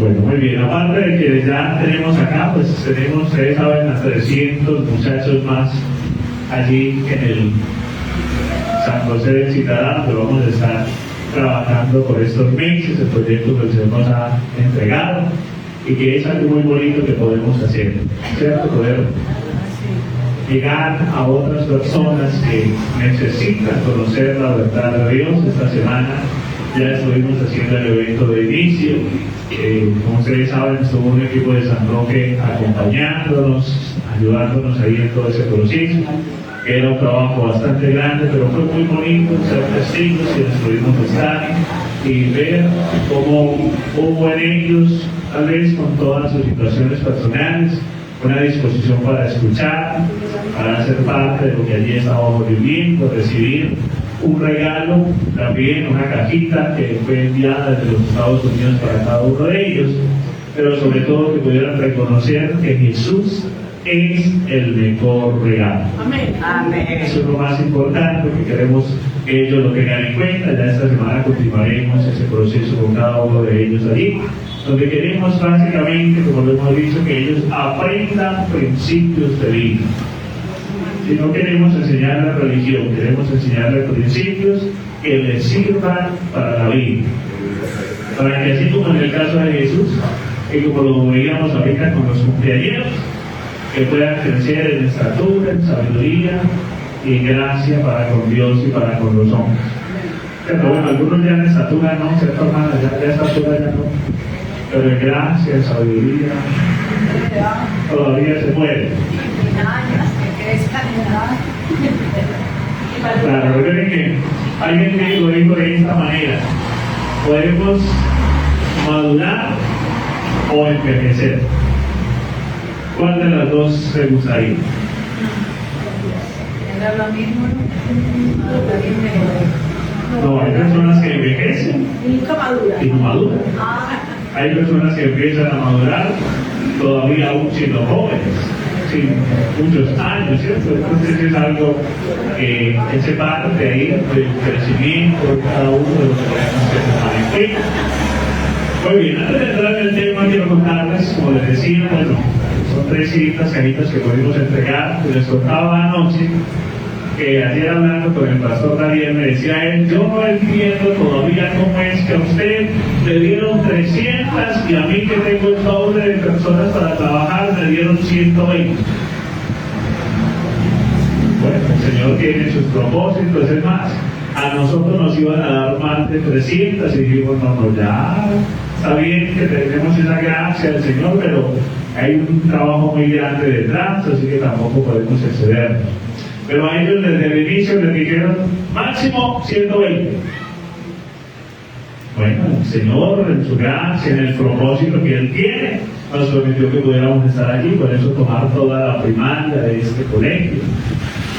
Bueno, muy bien. Aparte de que ya tenemos acá, pues tenemos, ustedes saben, a 300 muchachos más allí en el San José del Citadán, donde vamos a estar trabajando por estos meses, el proyecto que el Señor nos ha entregado y que es algo muy bonito que podemos hacer, ¿cierto? Poder llegar a otras personas que necesitan conocer la verdad de Dios. Esta semana ya estuvimos haciendo el evento de inicio. Como ustedes saben, estuvo un equipo de San Roque acompañándonos, ayudándonos ahí en todo ese proceso. Era un trabajo bastante grande, pero fue muy bonito ser testigos y nos pudimos estar y ver cómo hubo en ellos, tal vez con todas sus situaciones personales, una disposición para escuchar, para ser parte de lo que allí estábamos viviendo, recibir un regalo, también una cajita que fue enviada desde los Estados Unidos para cada uno de ellos, pero sobre todo que pudieran reconocer que Jesús es el mejor regalo. Amén. Amén. Eso es lo más importante, porque queremos que ellos lo tengan en cuenta. Ya esta semana continuaremos ese proceso con cada uno de ellos allí, donde queremos básicamente, como lo hemos dicho, que ellos aprendan principios de vida. Si no queremos enseñar la religión, queremos enseñarles principios que les sirvan para la vida. Para que así como en el caso de Jesús, y como lo veíamos ahorita con los cumpleaños, que puedan crecer en estatura, en sabiduría y en gracia para con Dios y para con los hombres. Pero bueno, algunos ya en estatura no, ¿cierto, hermana? Ya estatura ya no. Pero en gracia, en sabiduría, todavía se puede. Claro, recuerden que alguien me lo dijo de esta manera: podemos madurar o envejecer. ¿Cuál de las dos te gustaría? Era lo mismo, No, hay personas que envejecen y nunca madura. y no maduran. Hay personas que empiezan a madurar todavía aún siendo jóvenes, sin muchos años, ¿cierto? Entonces es algo que hace parte ahí del crecimiento de cada uno de los que tenemos que tomar en cuenta. Muy bien, antes de entrar en el tema, quiero contarles, como les decía, bueno, son 300 cajitas que pudimos entregar. Les contaba anoche que ayer hablando con el pastor Daniel me decía él: yo no entiendo todavía cómo es que a usted le dieron 300 y a mí, que tengo el doble de personas para trabajar, me dieron 120. Bueno, el Señor tiene sus propósitos. Es más, a nosotros nos iban a dar más de 300 y dijimos: no, ya está bien que tenemos esa gracia del Señor, pero hay un trabajo muy grande detrás, así que tampoco podemos excedernos. Pero a ellos desde el inicio les dijeron máximo 120. Bueno, el Señor, en su gracia, en el propósito que Él tiene, nos permitió que pudiéramos estar allí, por eso tomar toda la primaria de este colegio.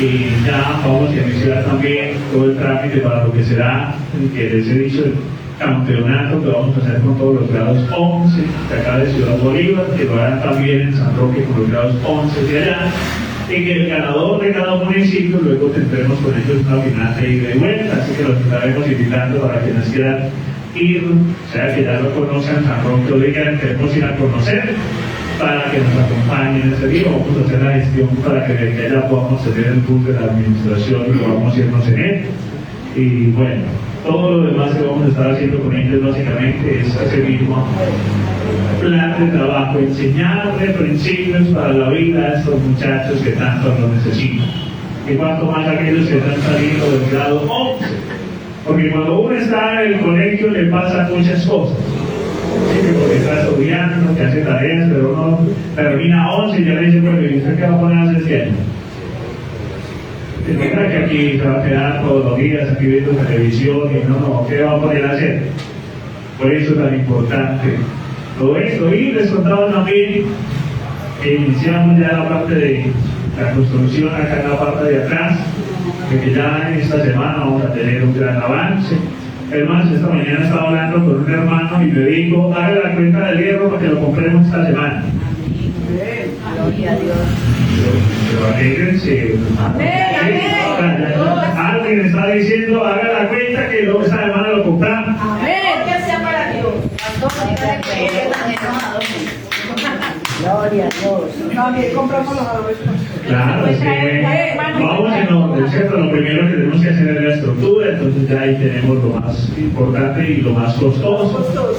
Y ya vamos a iniciar también todo el trámite para lo que será, que les he dicho, el campeonato que vamos a hacer con todos los grados 11 de acá de Ciudad Bolívar, que lo harán también en San Roque con los grados 11 de allá, y que el ganador de cada municipio luego tendremos con ellos una final de ida y vuelta, así que los estaremos invitando para quienes quieran ir, o sea que ya lo conocen San Roque o digan queremos ir a conocer, para que nos acompañen ese día. Vamos a hacer la gestión para que desde allá podamos tener el bus de la administración y podamos irnos en él. Y bueno, todo lo demás que vamos a estar haciendo con ellos básicamente es ese mismo plan de trabajo, enseñarle principios para la vida a estos muchachos que tanto lo necesitan. Y cuanto más aquellos que están saliendo del grado 11, porque cuando uno está en el colegio le pasan muchas cosas. Sí, porque está estudiando, que hace tareas, pero uno termina 11 y ya le dice: bueno, ¿y usted qué va a poner a hacer este año? Y no creo que aquí se va a quedar todos los días aquí viendo televisión y no, ¿qué va a poner a hacer? Por eso es tan importante todo esto. Y les contaba también que iniciamos ya la parte de la construcción acá en la parte de atrás, de que ya en esta semana vamos a tener un gran avance. Hermanos, esta mañana estaba hablando con un hermano y me dijo: haga la cuenta del hierro para que lo compremos esta semana. Gloria a Dios. Pero alégrense. Alguien está diciendo: haga la cuenta que esta semana lo compramos. Amén. Que sea para Dios. Gloria a Dios. También compramos los adobes. Claro, es que vamos en orden, ¿cierto? Lo primero que tenemos que hacer es la estructura, entonces ya ahí tenemos lo más importante y lo más costoso,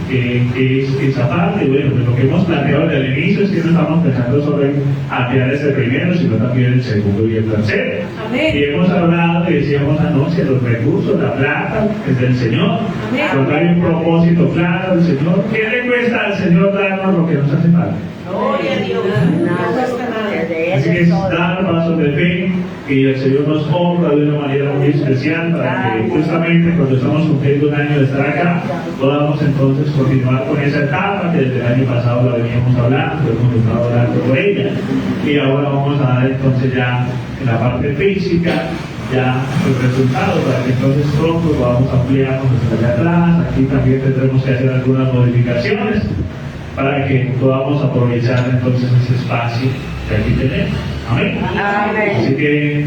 que es esa parte. Bueno, pues lo que hemos planteado desde el inicio es que no estamos pensando solo en ampliar ese primero, sino también el segundo y el tercero. Amén. Y hemos hablado, decíamos anoche, los recursos, la plata, es del Señor. Amén. Cuando hay un propósito claro del Señor, ¿qué le cuesta al Señor darnos lo que nos hace falta? Gloria a Dios. Así que es dar pasos de fe y el Señor nos honra de una manera muy especial para que justamente cuando estamos cumpliendo un año de estar acá podamos entonces continuar con esa etapa que desde el año pasado la veníamos hablando, hemos estado hablando por ella y ahora vamos a dar entonces ya en la parte física ya los resultados para que entonces pronto podamos ampliarnos hasta allá atrás. Aquí también tendremos que hacer algunas modificaciones para que podamos aprovechar entonces ese espacio que aquí tenemos. Amén. Amén. Así que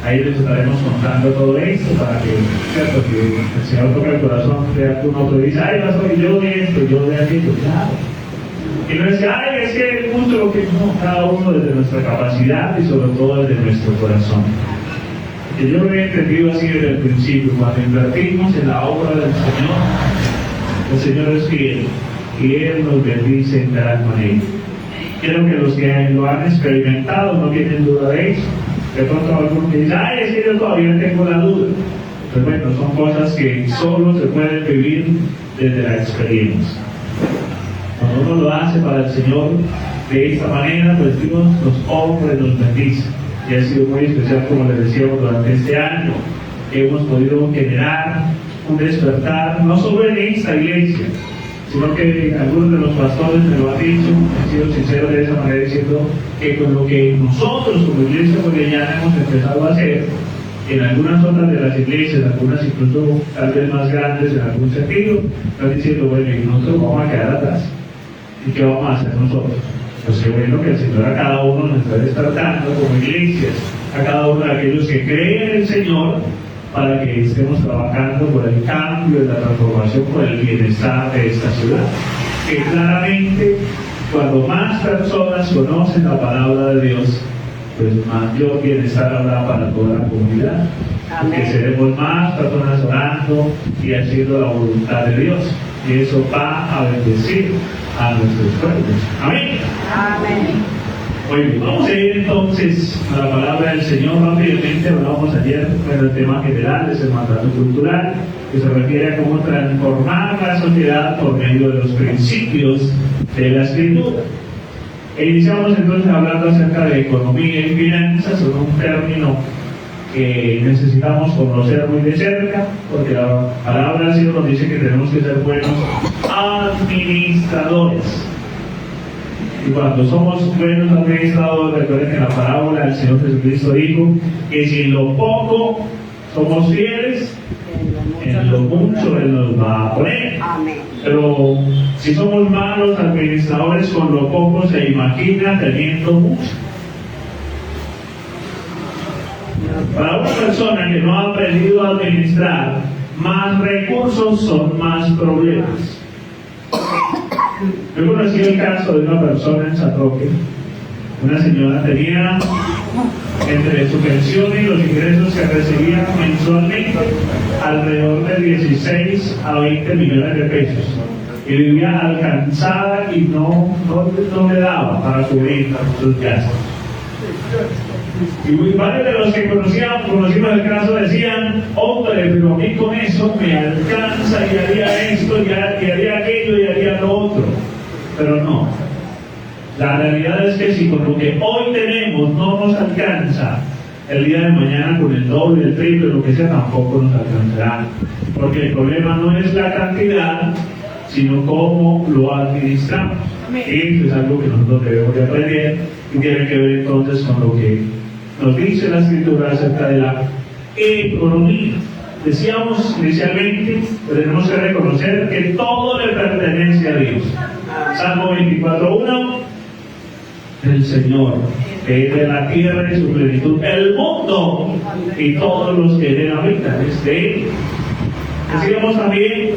ahí les estaremos contando todo esto para que, cierto, que el Señor toque el corazón de alguno otro y dice, ay, pastor, yo de esto, yo de aquello, claro. Y no dice, ay, es que mucho lo que no, cada uno desde nuestra capacidad y sobre todo desde nuestro corazón. Que yo lo he entendido así desde el principio, cuando invertimos en la obra del Señor, el Señor es fiel y Él nos bendice en gran manera. Quiero que los que lo han experimentado no tienen duda de eso. De pronto alguno que dice, ay, es que yo todavía tengo la duda. Pues bueno, son cosas que solo se pueden vivir desde la experiencia. Cuando uno lo hace para el Señor de esta manera, pues Dios nos honra y nos bendice. Y ha sido muy especial, como les decíamos, durante este año, que hemos podido generar un despertar, no solo en esta iglesia, sino que algunos de los pastores me lo han dicho, han sido sinceros de esa manera, diciendo que con lo que nosotros como iglesia boliviana hemos empezado a hacer, en algunas otras de las iglesias, algunas incluso tal vez más grandes en algún sentido, están diciendo, bueno, y nosotros vamos a quedar atrás. ¿Y qué vamos a hacer nosotros? Pues qué bueno que el Señor a cada uno nos está despertando como iglesias, a cada uno de aquellos que creen en el Señor, para que estemos trabajando por el cambio, la transformación, por el bienestar de esta ciudad. Que claramente, cuando más personas conocen la palabra de Dios, pues mayor bienestar habrá para toda la comunidad. Porque seremos más personas orando y haciendo la voluntad de Dios. Y eso va a bendecir a nuestros pueblos. Amén. Amén. Bueno, vamos a ir entonces a la palabra del Señor rápidamente. Hablamos ayer del tema general, es el mandato cultural, que se refiere a cómo transformar la sociedad por medio de los principios de la Escritura. E iniciamos entonces hablando acerca de economía y finanzas, un término que necesitamos conocer muy de cerca, porque la palabra del Señor nos dice que tenemos que ser buenos administradores. Y cuando somos buenos administradores, recuerden que en la parábola el Señor Jesucristo dijo que si en lo poco somos fieles, en lo mucho Él nos va a poner. Amén. Pero si somos malos administradores, con lo poco se imagina teniendo mucho. Para una persona que no ha aprendido a administrar, más recursos son más problemas. Yo conocí el caso de una persona en San Roque. Una señora tenía entre su pensión y los ingresos que recibía mensualmente alrededor de 16 a 20 millones de pesos. Y vivía alcanzada y no le daba para cubrir sus gastos. Y muy varios de los que conocimos el caso decían, hombre, pero a mí con eso me alcanza y haría esto y haría aquello y haría lo otro. Pero no. La realidad es que si con lo que hoy tenemos no nos alcanza, el día de mañana con el doble, el triple, lo que sea, tampoco nos alcanzará. Porque el problema no es la cantidad, sino cómo lo administramos. Y eso es algo que nosotros debemos de aprender y tiene que ver entonces con lo que nos dice la Escritura acerca de la economía. Decíamos inicialmente que tenemos que reconocer que todo le pertenece a Dios. Salmo 24:1, el Señor, que es de la tierra y su plenitud, el mundo y todos los que en él habitan, es de Él. Decíamos también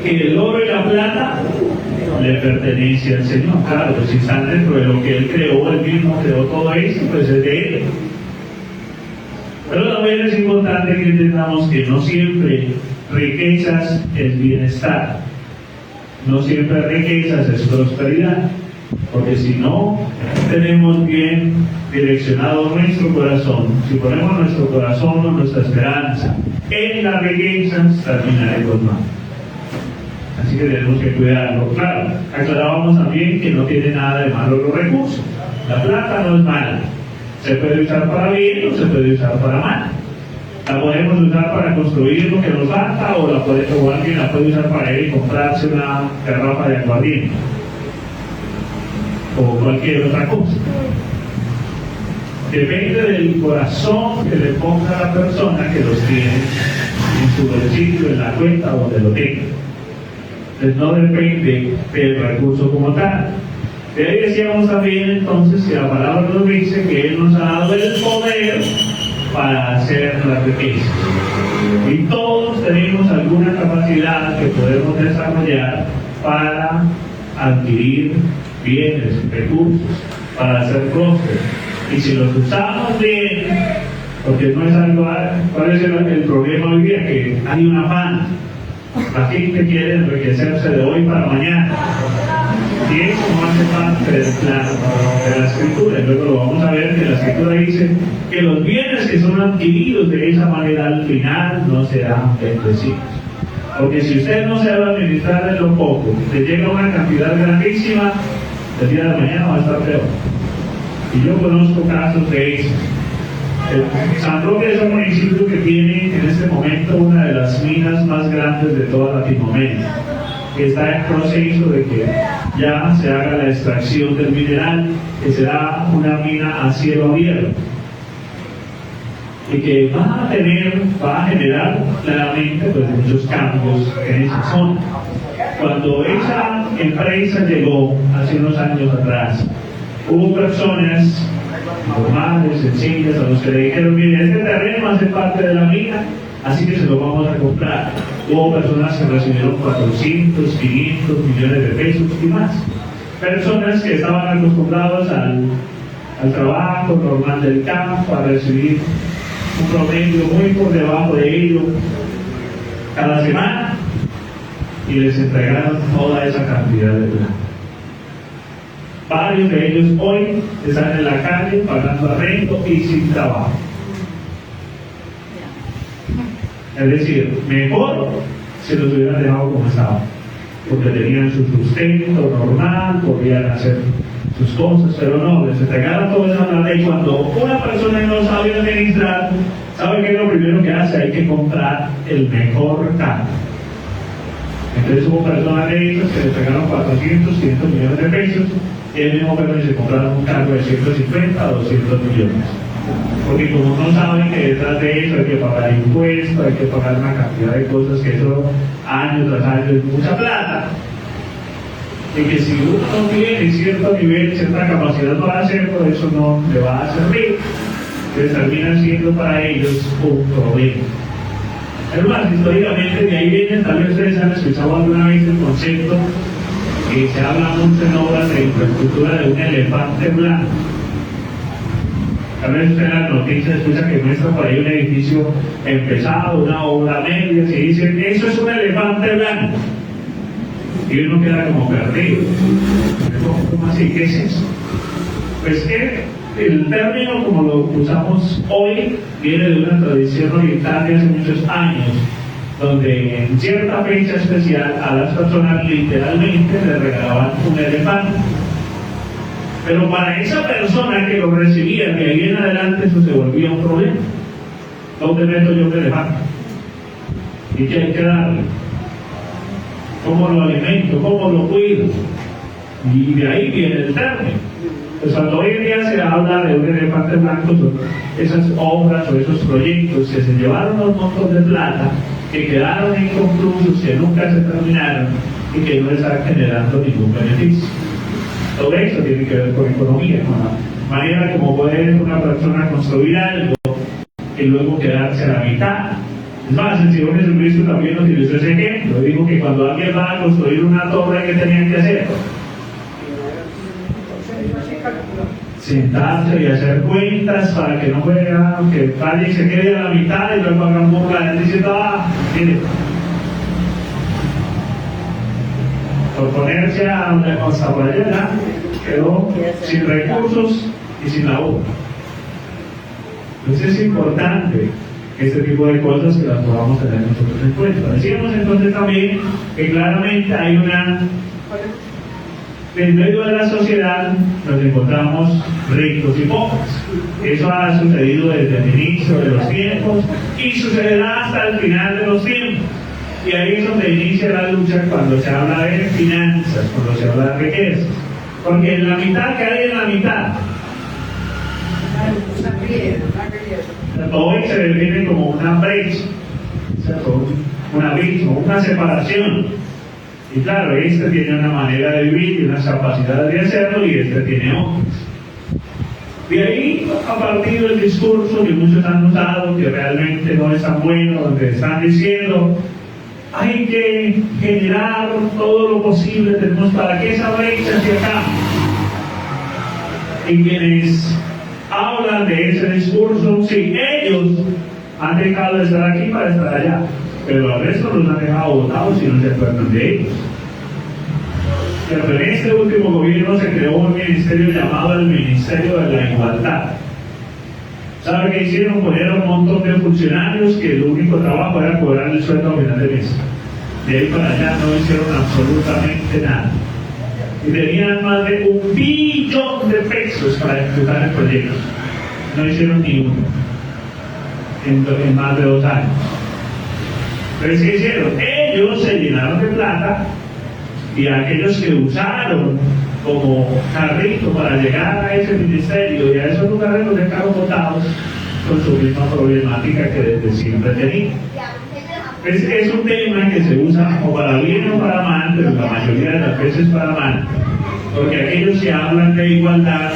que el oro y la plata le pertenece al Señor. Claro, pues si están dentro de lo que Él creó, Él mismo creó todo eso, pues es de Él. Pero también es importante que entendamos que no siempre riquezas es bienestar, no siempre riquezas es prosperidad, porque si no tenemos bien direccionado nuestro corazón, si ponemos nuestro corazón o nuestra esperanza en las riquezas, terminaremos mal. Así que tenemos que cuidarlo. Claro, aclarábamos también que no tiene nada de malo los recursos. La plata no es mala. Se puede usar para bien o se puede usar para mal. La podemos usar para construir lo que nos falta o alguien la puede usar para ir y comprarse una garrafa de aguardiente o cualquier otra cosa. Depende del corazón que le ponga a la persona que los tiene en su bolsillo, en la cuenta o donde lo tenga. Entonces no depende del recurso como tal. De ahí decíamos también entonces que la palabra nos dice que Él nos ha dado el poder para hacer la riqueza. Y todos tenemos alguna capacidad que podemos desarrollar para adquirir bienes, recursos, para hacer prósperos. Y si los usamos bien, porque no es algo, ¿cuál es el problema hoy día? Que hay un afán. La gente quiere enriquecerse de hoy para mañana. Y eso no hace parte del plan de la Escritura. Y luego lo vamos a ver que la Escritura dice que los bienes que son adquiridos de esa manera al final no serán bendecidos. Porque si usted no se va a administrar en lo poco, le llega una cantidad grandísima, el día de mañana va a estar peor. Y yo conozco casos de eso. San Roque es un municipio que tiene en este momento una de las minas más grandes de toda Latinoamérica, que está en proceso de que ya se haga la extracción del mineral, que será una mina a cielo abierto, y que va a generar claramente pues, muchos cambios en esa zona. Cuando esa empresa llegó hace unos años atrás, hubo personas normales, sencillas, a los que le dijeron: mire, este terreno hace parte de la mina, así que se lo vamos a comprar. Hubo personas que recibieron 400, 500 millones de pesos y más. Personas que estaban acostumbrados al trabajo normal del campo, a recibir un promedio muy por debajo de ello cada semana, y les entregaron toda esa cantidad de plata. Varios de ellos hoy están en la calle pagando arrendo y sin trabajo. Es decir, mejor se los hubieran dejado como estaban, porque tenían su sustento normal, podían hacer sus cosas, pero no, les entregaron toda esa plata. Y cuando una persona no sabe administrar, ¿sabe qué es lo primero que hace? Hay que comprar el mejor carro. Entonces hubo personas de esas que le entregaron 400, 500 millones de pesos, y el mismo perro se compraron un cargo de 150 a 200 millones. Porque como no saben que detrás de eso hay que pagar impuestos, hay que pagar una cantidad de cosas que eso año tras año es mucha plata, y que si uno no tiene cierto nivel, cierta capacidad para hacerlo, eso no le va a servir, entonces termina siendo para ellos un problema. Es más, históricamente de ahí viene, tal vez ustedes han escuchado alguna vez el concepto que se habla mucho en obras de infraestructura de un elefante blanco. Tal vez usted en las noticias escucha que muestra por ahí un edificio empezado, una obra media, y dicen: eso es un elefante blanco. Y uno queda como perdido. ¿Cómo así? ¿Qué es eso? Pues el término, como lo usamos hoy, viene de una tradición oriental de hace muchos años, donde en cierta fecha especial a las personas literalmente les regalaban un elefante. Pero para esa persona que lo recibía, de ahí en adelante, eso se volvía un problema. ¿Dónde meto yo un elefante? ¿Y qué hay que darle? ¿Cómo lo alimento? ¿Cómo lo cuido? Y de ahí viene el término. Pues cuando hoy en día se habla de un elefante blanco, son esas obras o esos proyectos que se llevaron un montón de plata, que quedaron inconclusos, que nunca se terminaron y que no están generando ningún beneficio. Todo eso tiene que ver con economía, con la manera como puede una persona construir algo y luego quedarse a la mitad, Es más, el Señor Jesucristo también nos utilizó ese ejemplo. Dijo que cuando alguien va a construir una torre, ¿qué tenían que hacer? Sentarse y hacer cuentas para que no vea que alguien se quede a la mitad y luego hagan burla diciendo, mire, por ponerse a una cosa por allá, quedó sin recursos y sin la obra. Entonces es importante este tipo de cosas que las podamos tener nosotros en cuenta. Decíamos entonces también que claramente hay en medio de la sociedad nos encontramos ricos y pobres. Eso ha sucedido desde el inicio de los tiempos y sucederá hasta el final de los tiempos. Y ahí es donde inicia la lucha cuando se habla de finanzas, cuando se habla de riquezas. Porque en la mitad, que hay en la mitad, hoy se define como una brecha, un abismo, una separación. Y claro, este tiene una manera de vivir y unas capacidades de hacerlo y este tiene otras. De ahí ha partido el discurso que muchos han notado que realmente no es tan bueno, donde están diciendo hay que generar todo lo posible, tenemos para que esa brecha se acabe. Y quienes hablan de ese discurso, sí, ellos han dejado de estar aquí para estar allá, pero al resto los han dejado votados y no se acuerdan de ellos. Pero en este último gobierno se creó un ministerio llamado el Ministerio de la Igualdad. ¿Sabe qué hicieron? Poner a un montón de funcionarios que el único trabajo era cobrar el sueldo a final de mes. De ahí para allá no hicieron absolutamente nada. Y tenían más de 1 billón de pesos para ejecutar el proyecto. No hicieron ni uno en más de 2 años. Entonces, ¿qué hicieron? Ellos se llenaron de plata y aquellos que usaron como carrito para llegar a ese ministerio y a esos lugares los dejaron botados con su misma problemática que desde siempre tenía. Es un tema que se usa o para bien o para mal, pero la mayoría de las veces para mal, porque aquellos que hablan de igualdad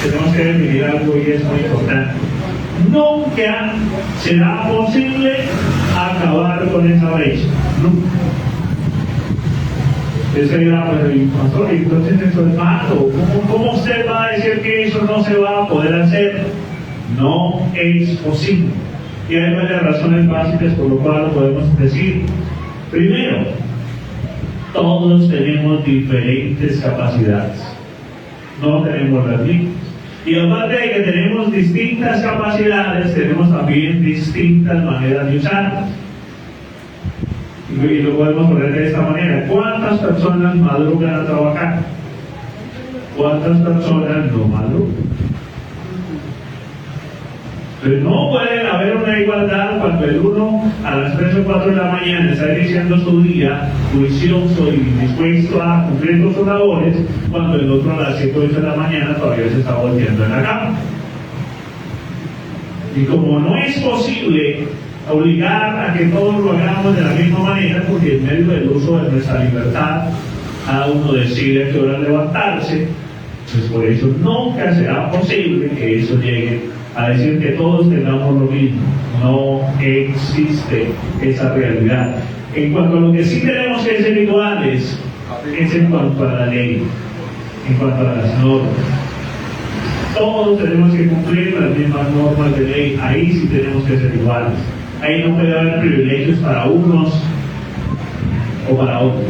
tenemos que definir algo y es muy importante. Nunca será posible acabar con esa brecha, nunca. Ese dirá, pero pastor, entonces eso es malo. ¿Cómo usted va a decir que eso no se va a poder hacer? No es posible. Y hay varias razones básicas por lo cual lo podemos decir. Primero, todos tenemos diferentes capacidades. No tenemos las mismas. Y aparte de que tenemos distintas capacidades, tenemos también distintas maneras de usarlas. Y lo podemos poner de esta manera. ¿Cuántas personas madrugan a trabajar? ¿Cuántas personas no madrugan? Pero no puede haber una igualdad cuando el uno a las 3 o 4 de la mañana está iniciando su día juicioso y dispuesto a cumplir con sus labores, cuando el otro a las 7 o 8 de la mañana todavía se está volteando en la cama. Y como no es posible obligar a que todos lo hagamos de la misma manera, porque en medio del uso de nuestra libertad cada uno decide a qué hora levantarse, pues por eso nunca será posible que eso llegue a decir que todos tengamos lo mismo. No existe esa realidad. En cuanto a lo que sí tenemos que ser iguales, es en cuanto a la ley, en cuanto a las normas. Todos tenemos que cumplir las mismas normas de ley. Ahí sí tenemos que ser iguales. Ahí no puede haber privilegios para unos o para otros.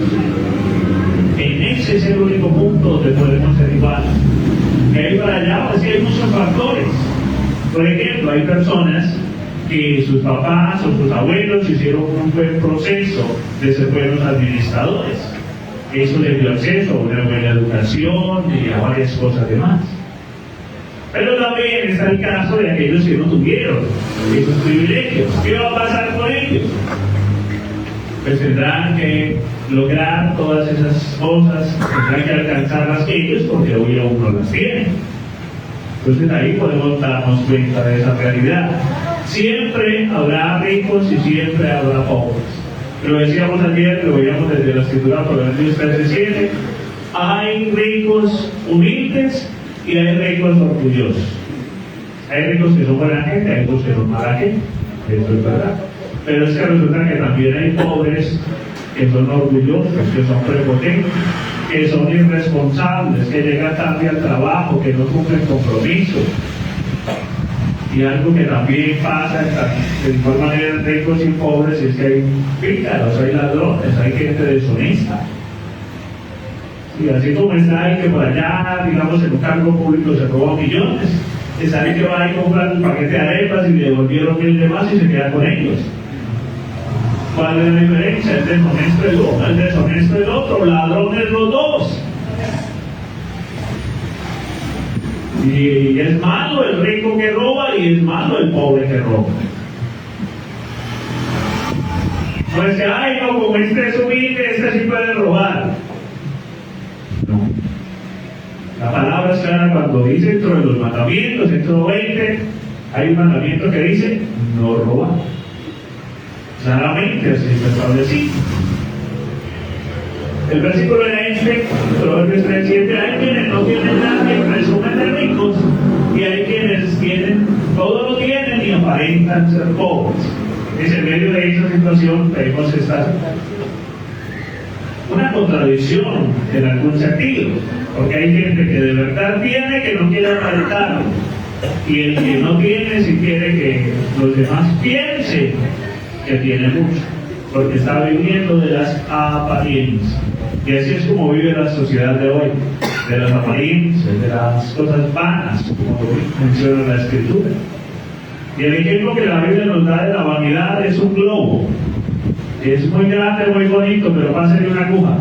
En ese es el único punto donde podemos ser iguales. De ahí para allá, pues sí hay muchos factores. Por ejemplo, hay personas que sus papás o sus abuelos hicieron un buen proceso de ser buenos administradores. Eso les dio acceso a una buena educación y a varias cosas demás. Pero también está el caso de aquellos que no tuvieron esos privilegios. ¿Qué va a pasar con ellos? Pues tendrán que lograr todas esas cosas, tendrán que alcanzarlas ellos porque hoy aún no las tienen. Entonces ahí podemos darnos cuenta de esa realidad. Siempre habrá ricos y siempre habrá pobres. Lo decíamos ayer, lo veíamos desde la escritura Proverbios 13:7. Hay ricos humildes y hay ricos orgullosos. Hay ricos que son buena gente, hay ricos que son mala gente. Eso es verdad. Pero es que resulta que también hay pobres que son orgullosos, que son prepotentes, que son irresponsables, que llegan tarde al trabajo, que no cumplen compromisos. Y algo que también pasa de igual manera en ricos y pobres es que hay pícaros, hay ladrones, hay gente deshonesta. Y así como está alguien que por allá, digamos, en un cargo público se roba millones, es alguien que va y compra un paquete de arepas y le devolvieron 1000 de más y se queda con ellos. ¿Cuál es la diferencia? El deshonesto es uno, el deshonesto es el otro, ladrones los dos. Y es malo el rico que roba y es malo el pobre que roba. No es que, ay, no, como este es humilde, este sí puede robar. No. La palabra es clara cuando dice dentro de los mandamientos, dentro de 20, hay un mandamiento que dice, no robar. Claramente así está establecido. El versículo de este, Proverbios 3:7, hay quienes no tienen nada y presumen de ricos, y hay quienes tienen, todo lo tienen y aparentan ser pobres. Es en medio de esa situación vemos una contradicción en algún sentido, porque hay gente que de verdad tiene que no quiere aparentarlo, y el que no tiene si quiere que los demás piensen que tiene mucho, porque está viviendo de las apariencias. Y así es como vive la sociedad de hoy, de las apariencias, de las cosas vanas, como menciona la Escritura. Y el ejemplo que la Biblia nos da de la vanidad es un globo. Es muy grande, muy bonito, pero pásale una aguja.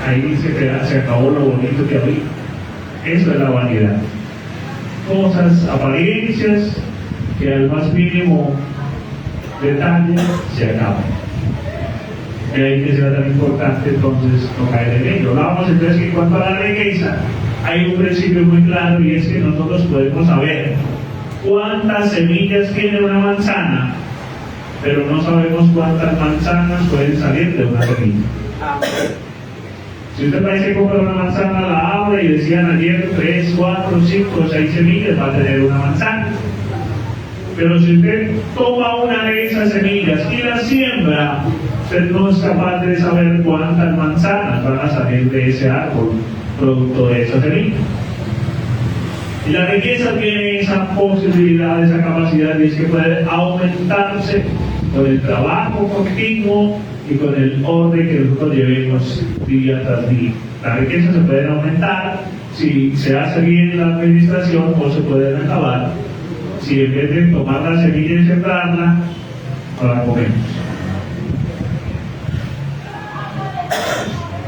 Ahí se acabó lo bonito que había. Eso es la vanidad. Cosas, apariencias, que al más mínimo detalle se acaban. Y ahí que sea tan importante entonces no caer en ello. Hablábamos entonces que en cuanto a la riqueza hay un principio muy claro, y es que nosotros podemos saber cuántas semillas tiene una manzana, pero no sabemos cuántas manzanas pueden salir de una semilla. Si usted parece que compra una manzana, la abre y decían ayer 3, 4, 5, 6 semillas, va a tener una manzana. Pero si usted toma una de esas semillas y la siembra, usted no es capaz de saber cuántas manzanas van a salir de ese árbol producto de esa semilla. Y la riqueza tiene esa posibilidad, esa capacidad, y es que puede aumentarse con el trabajo continuo y con el orden que nosotros llevemos día tras día. La riqueza se puede aumentar si se hace bien la administración, o se puede acabar si en vez de tomar la semilla y sembrarla, no la comemos.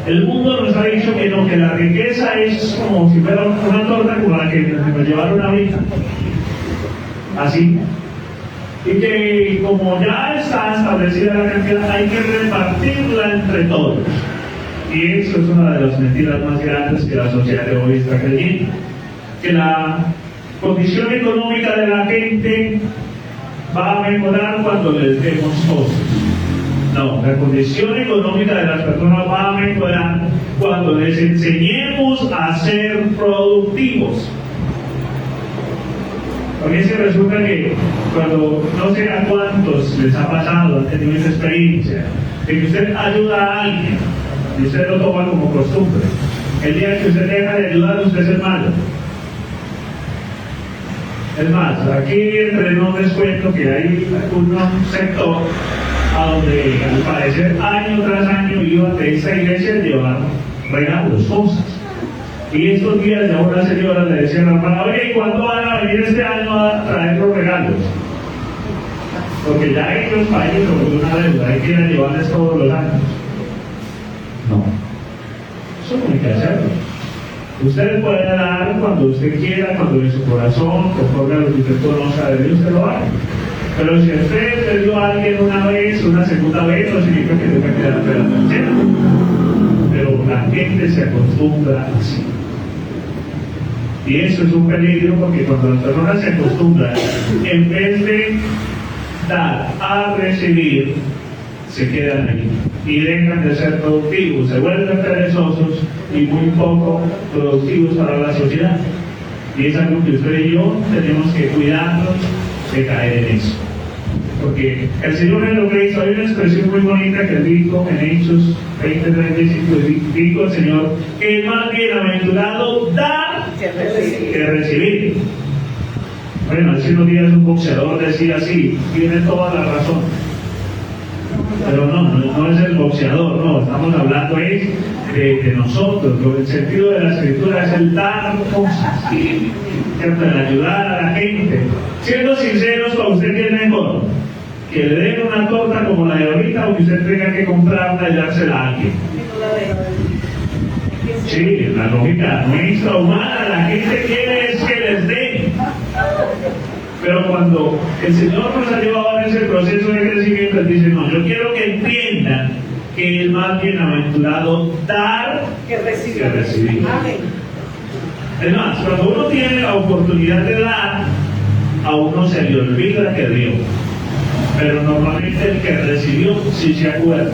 El mundo nos ha dicho que no, que la riqueza es como si fuera una torta como la que nos llevaron ahorita. Así. Y que como ya está establecida la cantidad, hay que repartirla entre todos. Y eso es una de las mentiras más grandes que la sociedad de hoy está creyendo. Que la condición económica de la gente va a mejorar cuando les demos cosas. No, la condición económica de las personas va a mejorar cuando les enseñemos a ser productivos. Porque es que resulta que cuando no sé a cuántos les ha pasado, han tenido esa experiencia, de que usted ayuda a alguien y usted lo toma como costumbre. El día que usted deja de ayudar, usted es el malo. Es más, aquí entre nos les cuento que hay un sector a donde al parecer año tras año iban de esta iglesia a llevar regalos, cosas. Y estos días ya una señora le decía a la hermana, oye, ¿y cuándo van a venir este año a traer los regalos? Porque ya ellos pagan sobre una deuda, hay que ir a llevarles todos los años. No, eso no hay que hacerlo. Usted puede dar cuando usted quiera, cuando en su corazón, conforme a lo que usted conozca de Dios, usted lo haga. Pero si usted le dio a alguien una vez, una segunda vez, no significa que tenga que dar la tercera. Pero la gente se acostumbra así. Y eso es un peligro, porque cuando las personas se acostumbran, en vez de dar a recibir, se quedan ahí y dejan de ser productivos, se vuelven perezosos y muy poco productivos para la sociedad. Y es algo que usted y yo tenemos que cuidarnos de caer en eso. porque el Señor Jesucristo, hay una expresión muy bonita que dijo en Hechos 20:35, dijo el Señor, que es más bienaventurado dar que recibir. Bueno, hace unos días un boxeador decía así, tiene toda la razón. Pero no es el boxeador, no, estamos hablando es de nosotros. El sentido de la escritura es el dar cosas, ¿cierto? El ayudar a la gente. Siendo sinceros, ¿para usted qué es mejor? Que le den una torta como la de ahorita o que usted tenga que comprarla y dársela a alguien. Sí, la lógica nuestra humana, la gente quiere es que les den. Pero cuando el Señor nos ha llevado en ese proceso de crecimiento, Él dice, no, yo quiero que entiendan que es más bienaventurado dar que recibir. Amén. Es más, cuando uno tiene la oportunidad de dar, a uno se le olvida que dio. Pero normalmente el que recibió sí se acuerda.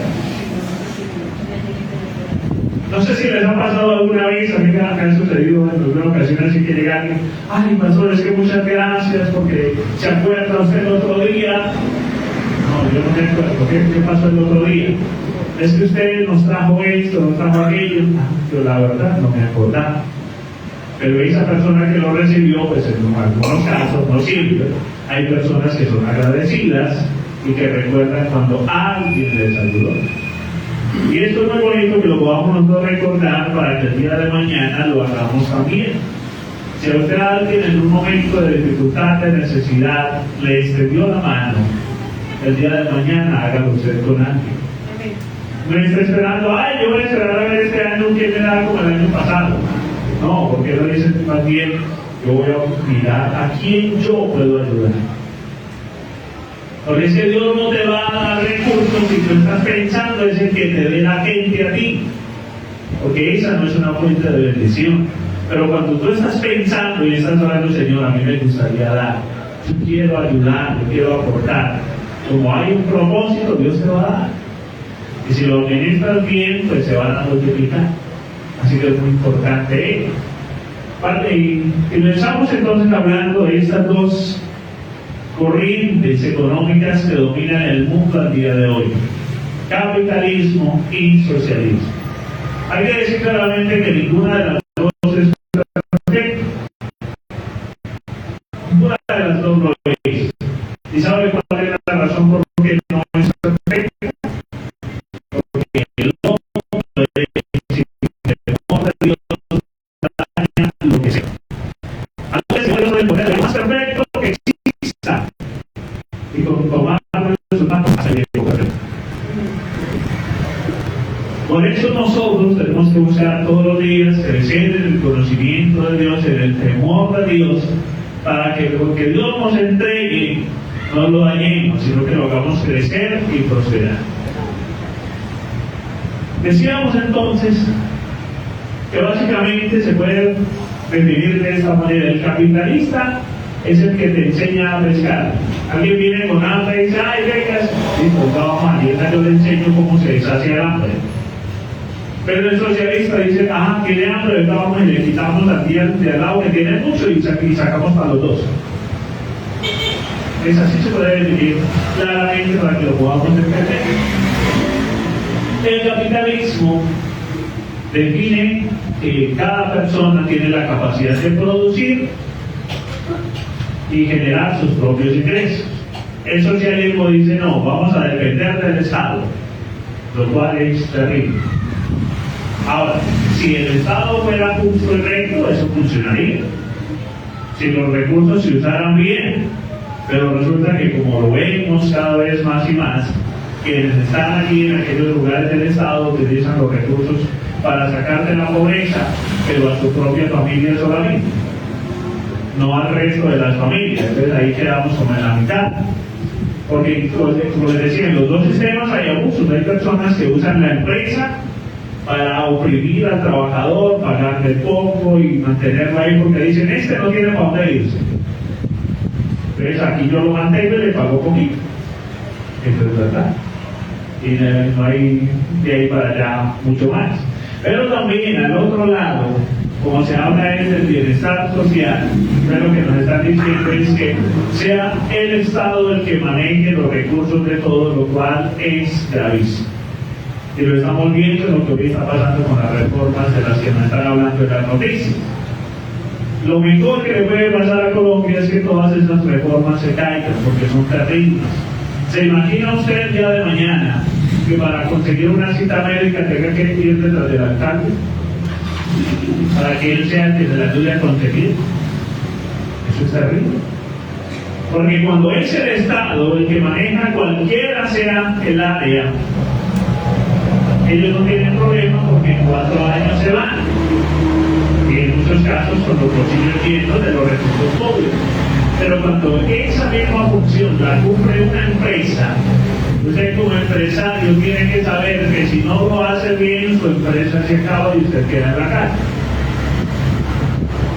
No sé si les ha pasado alguna vez, a mí me ha sucedido en alguna ocasión así que llegan, ay pastor, es que muchas gracias porque se acuerda usted el otro día. No, yo no me acuerdo. ¿Qué pasó el otro día? Es que usted nos trajo esto, nos trajo aquello. Yo la verdad no me acordaba. Pero esa persona que lo recibió, pues en algunos casos, no siempre, hay personas que son agradecidas y que recuerdan cuando alguien les ayudó. Y esto es muy bonito que lo podamos nosotros recordar para que el día de mañana lo hagamos también. Si a usted alguien en un momento de dificultad, de necesidad, le extendió la mano, el día de mañana hágalo usted con alguien. No esté esperando, ay, yo voy a esperar a ver este año quién me da como el año pasado. No, porque lo dice más bien, yo voy a mirar a quién yo puedo ayudar. Por eso Dios no te va a dar recursos si tú estás pensando es el que te dé la gente a ti. Porque esa no es una fuente de bendición. Pero cuando tú estás pensando y estás hablando, Señor, a mí me gustaría dar, yo quiero ayudar, yo quiero aportar. Como hay un propósito, Dios te va a dar. Y si lo administras bien, pues se van a multiplicar. Así que es muy importante. Vale, y comenzamos entonces hablando de estas dos corrientes económicas que dominan el mundo al día de hoy: capitalismo y socialismo. Hay que decir claramente que ninguna de las dos es perfecta. Ninguna de las dos lo es. ¿Y sabe cuál es la razón por la que no es perfecta? Porque el hombre, si el temor de Dios, daña lo que sea. Antes se puede poner el más perfecto que exista y con tomar resultados hacia la equivocación. Por eso nosotros tenemos que buscar todos los días crecer en el conocimiento de Dios, en el temor de Dios, para que lo que Dios nos entregue no lo dañemos, sino que lo hagamos crecer y prosperar. Decíamos entonces que básicamente se puede definir de esta manera: el capitalista es el que te enseña a pescar. Alguien viene con hambre y dice, ay, vengas, listo, vamos a mañana yo le enseño cómo se deshace el hambre. Pero el socialista dice, ajá, tiene hambre, vamos y le quitamos al día de al lado que tiene mucho y sacamos para los dos. Es así, se puede definir claramente para que lo podamos entender. El capitalismo define que cada persona tiene la capacidad de producir y generar sus propios ingresos. El socialismo dice, no, vamos a depender del Estado, lo cual es terrible. Ahora, si el Estado fuera justo y recto, eso funcionaría. Si los recursos se usaran bien, pero resulta que como lo vemos cada vez más y más, quienes están aquí en aquellos lugares del Estado utilizan los recursos para sacar de la pobreza, pero a su propia familia solamente, no al resto de las familias. Entonces ahí quedamos como en la mitad. Porque, como les decía, en los dos sistemas hay abusos. Hay personas que usan la empresa para oprimir al trabajador, pagarle poco y mantenerlo ahí porque dicen, este no tiene para dónde irse. Entonces aquí yo lo mantengo y le pago poquito. Eso es verdad. Y no hay de ahí para allá mucho más. Pero también al otro lado como se habla es del bienestar social, pero lo que nos están diciendo es que sea el Estado el que maneje los recursos de todos, lo cual es gravísimo. Y lo estamos viendo en lo que hoy está pasando con las reformas de las que nos están hablando en las noticias. Lo mejor que le puede pasar a Colombia es que todas esas reformas se caigan, porque son terribles. ¿Se imagina usted el día de mañana que para conseguir una cita médica tenga que ir detrás del alcalde? Para que él sea el que se la ayude a conseguir. Eso es terrible. Porque cuando es el Estado el que maneja cualquiera sea el área, ellos no tienen problema porque en 4 años se van. Y en muchos casos con los bolsillos llenos de los recursos públicos. Pero cuando esa misma función la cumple una empresa, usted como empresario tiene que saber que si no lo hace bien, su empresa se acaba y usted queda en la calle.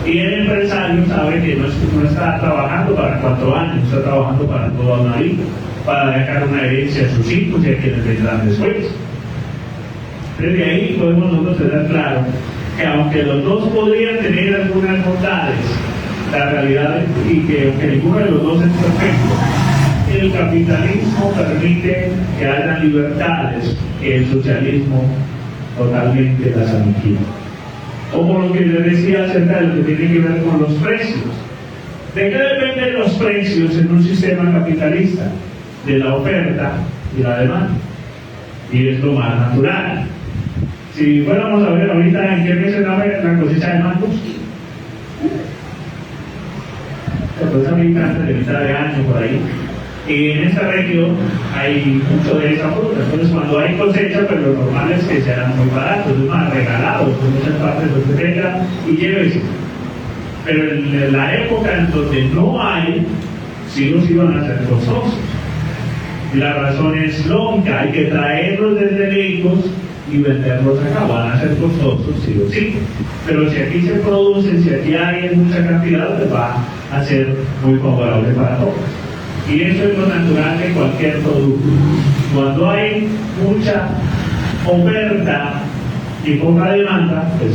Y el empresario sabe que no está trabajando para 4 años, está trabajando para toda una vida, para dejar una herencia a sus hijos y a quienes vendrán después. Desde ahí podemos nosotros tener claro que aunque los dos podrían tener algunas bondades, la realidad es que aunque ninguno de los dos es perfecto, el capitalismo permite que haya libertades que el socialismo totalmente las aniquila. Como lo que les decía acerca de lo que tiene que ver con los precios. ¿De qué dependen los precios en un sistema capitalista? De la oferta y la demanda. Y es lo más natural. Si fuéramos a ver ahorita en qué mes es la cosecha de mangos, pues ahorita antes de mitad de año por ahí. Y en esta región hay mucho de esa fruta. Entonces cuando hay cosecha, pues lo normal es que sean muy baratos, es más regalados, en muchas partes los que tenga y llévese. Pero en la época en donde no hay, sí los iban a ser costosos. Y la razón es lógica, hay que traerlos desde lejos y venderlos acá, van a ser costosos sí o sí. Pero si aquí se producen, si aquí hay en mucha cantidad, pues va a ser muy favorable para todos. Y eso es lo natural de cualquier producto. Cuando hay mucha oferta y poca demanda, pues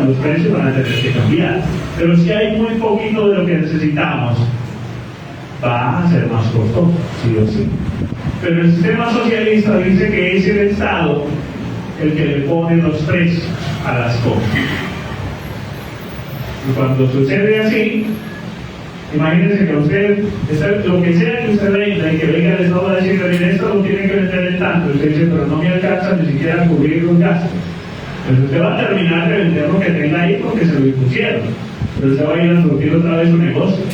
los precios van a tener que cambiar. Pero si hay muy poquito de lo que necesitamos, va a ser más costoso, sí o sí. Pero el sistema socialista dice que es el Estado el que le pone los precios a las cosas. Y cuando sucede así, imagínense que usted, lo que sea que usted venda y que venga el Estado a decirle, mire, esto lo tiene que vender en tanto, usted dice, pero no me alcanza ni siquiera a cubrir los gastos. Pues usted va a terminar de vender lo que tenga ahí porque se lo impusieron, pero usted va a ir a surtir otra vez su negocio.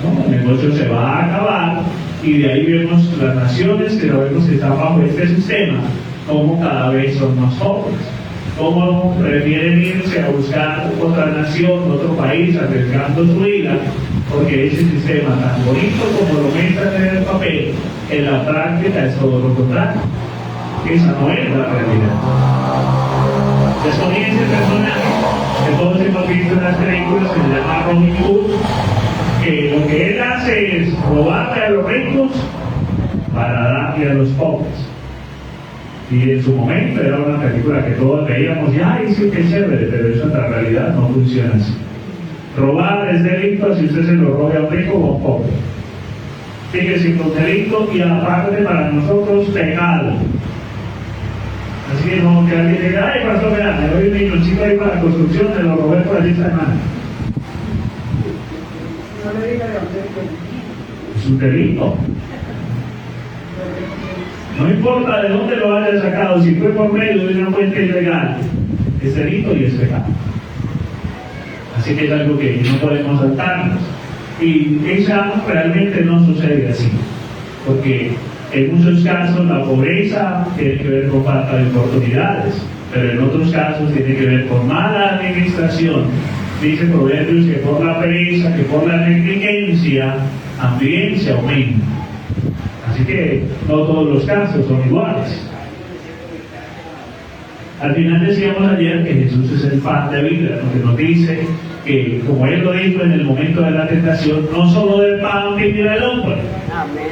¿No? El negocio se va a acabar y de ahí vemos las naciones que sabemos que están bajo este sistema, como cada vez son más pobres. Cómo prefieren irse a buscar otra nación, otro país, arriesgando su vida, porque ese sistema tan bonito como lo muestran en el papel, en la práctica es todo lo contrario. Esa no es la realidad. Les ponía ese personaje que todos hemos visto en las películas que se llama Robin Hood, que lo que él hace es robarle a los ricos para darle a los pobres. Y en su momento era una película que todos veíamos y ¡ay, sí, qué chévere! Pero eso en la realidad no funciona así. Robar es delito si usted se lo robe a un rico o a un pobre. Sigue siendo un delito y aparte para nosotros pecado. Así que no que alguien diga, ¡ay, pastor, vea, me doy un milloncito ahí para la construcción, me lo robé por allí esta semana! No le diga de dónde Es un delito. No importa de dónde lo haya sacado, si fue por medio de una fuente ilegal, es delito y es pecado. Así que es algo que no podemos saltarnos. Y esa realmente no sucede así, porque en muchos casos la pobreza tiene que ver con falta de oportunidades, pero en otros casos tiene que ver con mala administración. Dice Proverbios que por la pereza, que por la negligencia, también se aumenta. Así que no todos los casos son iguales. Al final decíamos ayer que Jesús es el pan de vida, lo que nos dice que, como Él lo dijo en el momento de la tentación, no solo del pan vivirá el hombre. Amén.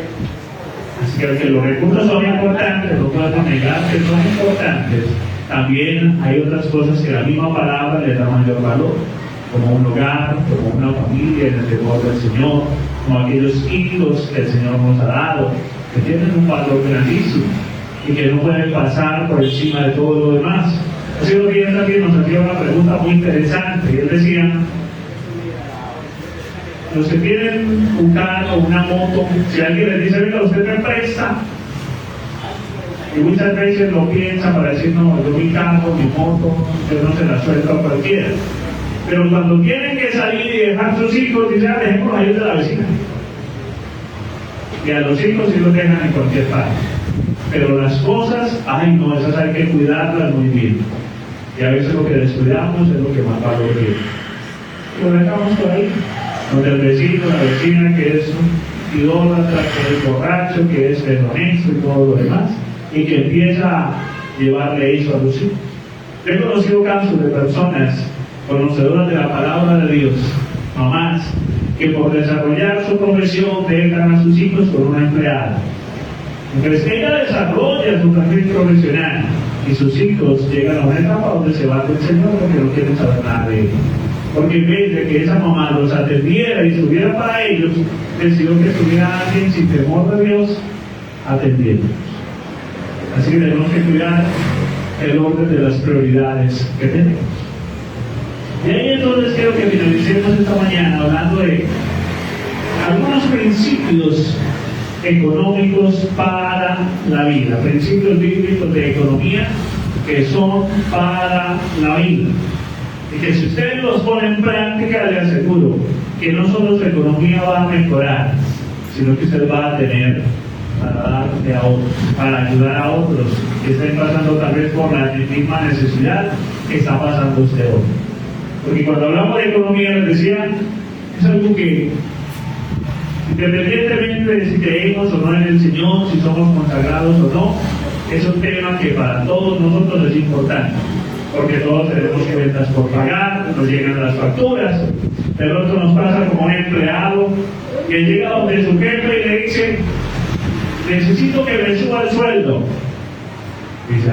Así que aunque los recursos son importantes, no podemos negar que son importantes, También hay otras cosas que la misma palabra le da mayor valor, como un hogar, como una familia en el temor del Señor, como aquellos hijos que el Señor nos ha dado, que tienen un valor grandísimo y que no pueden pasar por encima de todo lo demás. Hace unos días también nos hacía una pregunta muy interesante, y él decía: los que tienen un carro o una moto, si alguien les dice, venga, usted me presta, y muchas veces lo piensa para decir, no, yo mi carro, mi moto, yo no se la suelto a cualquiera. Pero cuando tienen que salir y dejar sus hijos, dicen, dejemos ahí de la vecina. Y a los hijos sí los dejan en cualquier parte. Pero las cosas, ay no, esas hay que cuidarlas muy bien. Y a veces lo que descuidamos es lo que más valor tiene. Y lo dejamos por ahí. Donde el vecino, la vecina que es un idólatra, que es borracho, que es deshonesto y todo lo demás, y que empieza a llevarle eso a los hijos. He conocido casos de personas conocedoras de la palabra de Dios, mamás, que por desarrollar su profesión dejan a sus hijos con una empleada. Entonces ella desarrolla su perfil profesional y sus hijos llegan a una etapa donde se van del Señor porque no quieren saber nada de él. Porque en vez de que esa mamá los atendiera y estuviera para ellos, decidió que estuviera alguien sin temor de Dios atendiendo. Así que tenemos que cuidar el orden de las prioridades que tenemos. Y ahí entonces quiero que finalicemos esta mañana hablando de algunos principios económicos para la vida, principios bíblicos de economía que son para la vida. Y que si ustedes los ponen en práctica, les aseguro que no solo su economía va a mejorar, sino que usted va a tener para darle a otros, para ayudar a otros que estén pasando tal vez por la misma necesidad que está pasando usted hoy. Porque cuando hablamos de economía, les decía, es algo que, independientemente de si creemos o no en el Señor, si somos consagrados o no, es un tema que para todos nosotros es importante. Porque todos tenemos cuentas por pagar, nos llegan las facturas. De pronto nos pasa como un empleado que llega donde su jefe y le dice, necesito que me suba el sueldo. Dice,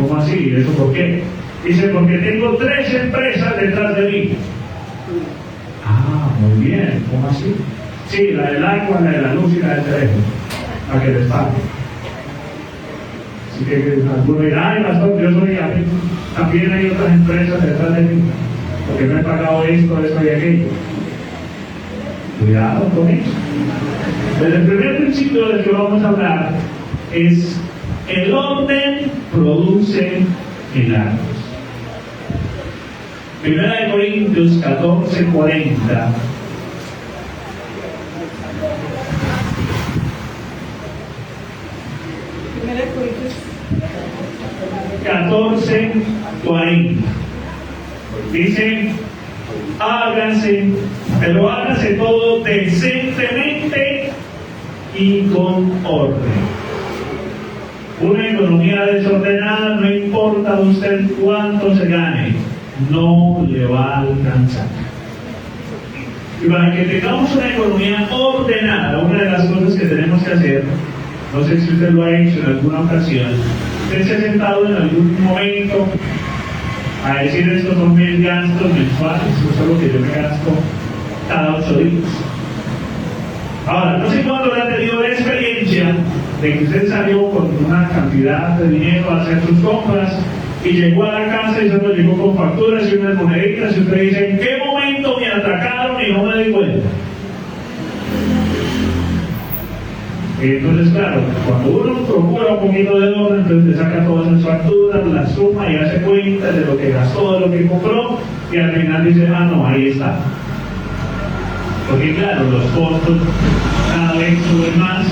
¿cómo así? ¿Eso por qué? Dice, porque tengo 3 empresas detrás de mí. Muy bien, ¿cómo así? Sí, la del agua, la de la luz y la del teléfono, para que les pague. Así que alguno dirá, pastor, yo soy amigo. También hay otras empresas detrás de mí, porque no he pagado esto y aquello. Cuidado con eso. Pues el primer principio del que vamos a hablar es el orden produce milagros. 1 Corintios 14:40. 14:40. Dice, pero hágase todo decentemente y con orden. Una economía desordenada, no importa usted cuánto se gane, no le va a alcanzar. Y para que tengamos una economía ordenada, una de las cosas que tenemos que hacer, no sé si usted lo ha hecho en alguna ocasión, usted se ha sentado en algún momento a decir, estos son mis gastos mensuales, eso es lo que yo me gasto cada 8 días. Ahora, no sé cuándo le ha tenido la experiencia de que usted salió con una cantidad de dinero a hacer sus compras y llegó a la casa y solo llegó con facturas y unas moneditas y usted dice, ¿en qué momento me atracaron y no me di cuenta? Entonces, claro, cuando uno procura un poquito de orden, entonces le saca todas esas facturas, la suma y hace cuenta de lo que gastó, de lo que compró, y al final dice, no, ahí está. Porque claro, los costos cada vez suben más,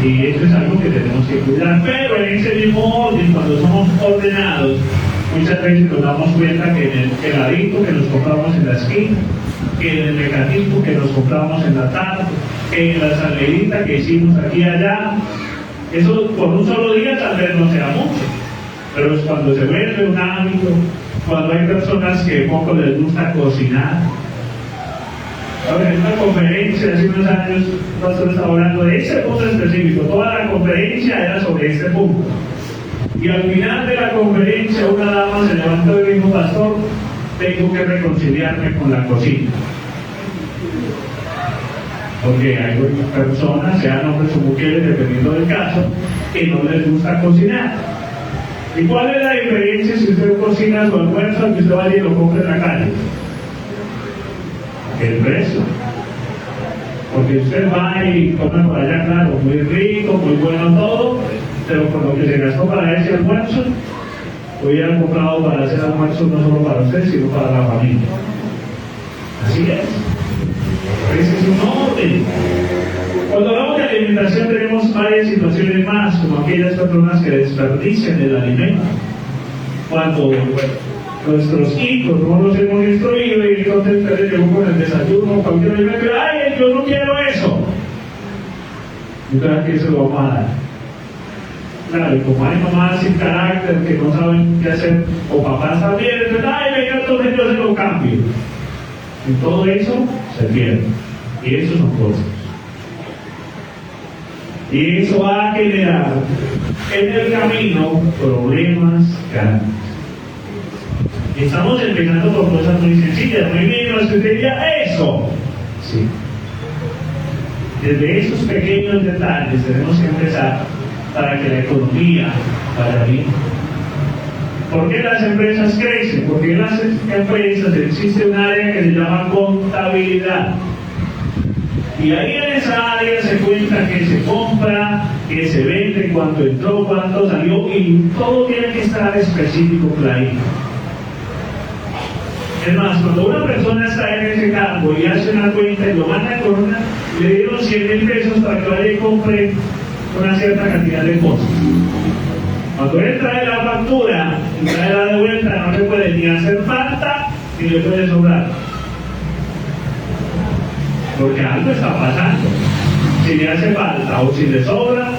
y eso es algo que tenemos que cuidar. Pero en ese mismo orden, cuando somos ordenados, muchas veces nos damos cuenta que en el heladito que nos compramos en la esquina, que en el mecanismo que nos compramos en la tarde, que en la salerita que hicimos aquí y allá, eso por un solo día tal vez no sea mucho, pero es cuando se vuelve un hábito, cuando hay personas que poco les gusta cocinar. Ahora, en una conferencia hace unos años, nosotros estábamos hablando de ese punto específico, toda la conferencia era sobre este punto. Y al final de la conferencia una dama se levantó y dijo: pastor, tengo que reconciliarme con la cocina. Porque hay personas, sean hombres o mujeres, dependiendo del caso, que no les gusta cocinar. ¿Y cuál es la diferencia si usted cocina su almuerzo o que usted vaya y lo compre en la calle? El precio. Porque usted va y come por allá, claro, muy rico, muy bueno todo, pero por lo que se gastó para ese almuerzo, hubiera comprado para hacer almuerzo no solo para usted, sino para la familia. Así es. Ese es un orden. Cuando hablamos de alimentación tenemos varias situaciones más, como aquellas personas que desperdician el alimento. Cuando nuestros hijos no los hemos instruido y entonces les llegó con el desayuno o cualquier alimento, ¡ay, yo no quiero eso! Entonces, ¿qué se lo vamos a dar? Claro, y como hay mamás sin carácter que no saben qué hacer, o papás también, entonces, ¡ay, venga, entonces yo se lo cambio! Y todo eso se pierde. Y eso son cosas. Y eso va a generar en el camino problemas grandes. Y estamos empezando por cosas muy sencillas, muy mínimas, que usted diría, eso. Sí. Desde esos pequeños detalles tenemos que empezar para que la economía vaya bien. ¿Por qué las empresas crecen? Porque en las empresas existe un área que se llama contabilidad. Y ahí en esa área se cuenta que se compra, que se vende, cuánto entró, cuánto salió, y todo tiene que estar específico, clarito. Es más, cuando una persona está en ese campo y hace una cuenta y lo manda con una, le dieron 100,000 pesos para que vaya y compre una cierta cantidad de cosas. Cuando él trae la factura y trae la de vuelta, no le puede ni hacer falta ni le puede sobrar. Porque algo está pasando. Si le hace falta o si le sobra,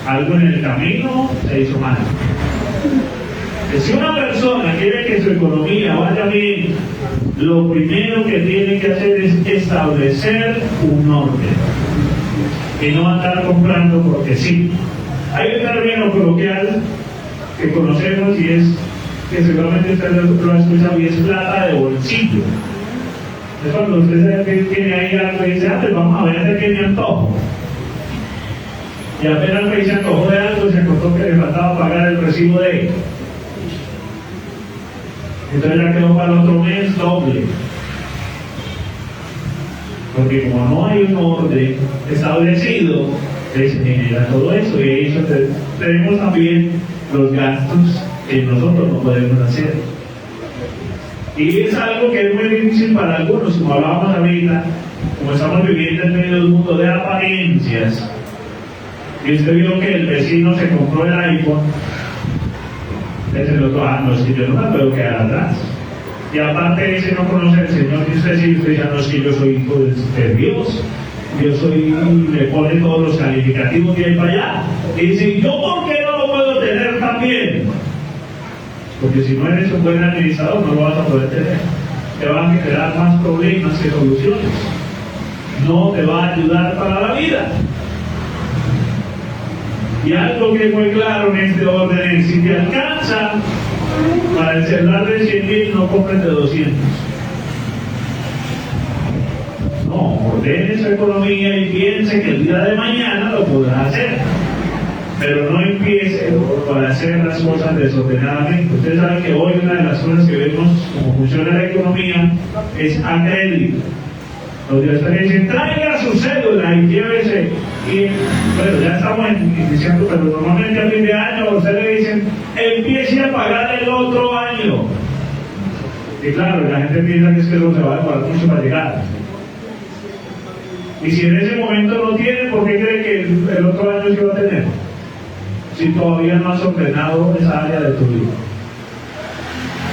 algo en el camino se hizo mal. Si una persona quiere que su economía vaya bien, lo primero que tiene que hacer es establecer un orden y no andar comprando porque sí. Hay un término coloquial que conocemos y es que seguramente usted lo ha escuchado y es plata de bolsillo. Es cuando usted tiene ahí algo y dice, pues vamos a ver de qué me antojo. Y apenas me se antojó de algo, se acordó que le faltaba pagar el recibo de él. Entonces ya quedó para el otro mes doble. Porque como no hay un orden establecido, se genera todo eso. Y eso tenemos también los gastos que nosotros no podemos hacer. Y es algo que es muy difícil para algunos, como hablábamos ahorita, como estamos viviendo en medio de un mundo de apariencias. Y usted vio que el vecino se compró el iPhone, es el otro, no, es que yo no me puedo quedar atrás. Y aparte ese no conoce al Señor, y usted sí, usted ya no es que yo soy hijo de Dios, yo soy, le pone todos los calificativos que hay para allá. Y dice, ¿yo por qué no lo puedo tener también? Porque si no eres un buen administrador no lo vas a poder tener. Te van a generar más problemas que soluciones. No te va a ayudar para la vida. Y algo que es muy claro en este orden es, si te alcanza para el celular de 100,000, no compres de 200. No, ordene su economía y piense que el día de mañana lo podrá hacer. Pero no empiece por hacer las cosas desordenadamente. Ustedes saben que hoy una de las cosas que vemos como funciona la economía es a crédito. Los días te dicen, traiga su cédula y llévese. Y bueno, ya estamos iniciando, pero normalmente a fin de año a usted le dicen, empiece a pagar el otro año. Y claro, la gente piensa que es que no se va a demorar mucho para llegar. Y si en ese momento no tiene, ¿por qué cree que el otro año sí va a tener? Si todavía no has ordenado esa área de tu vida.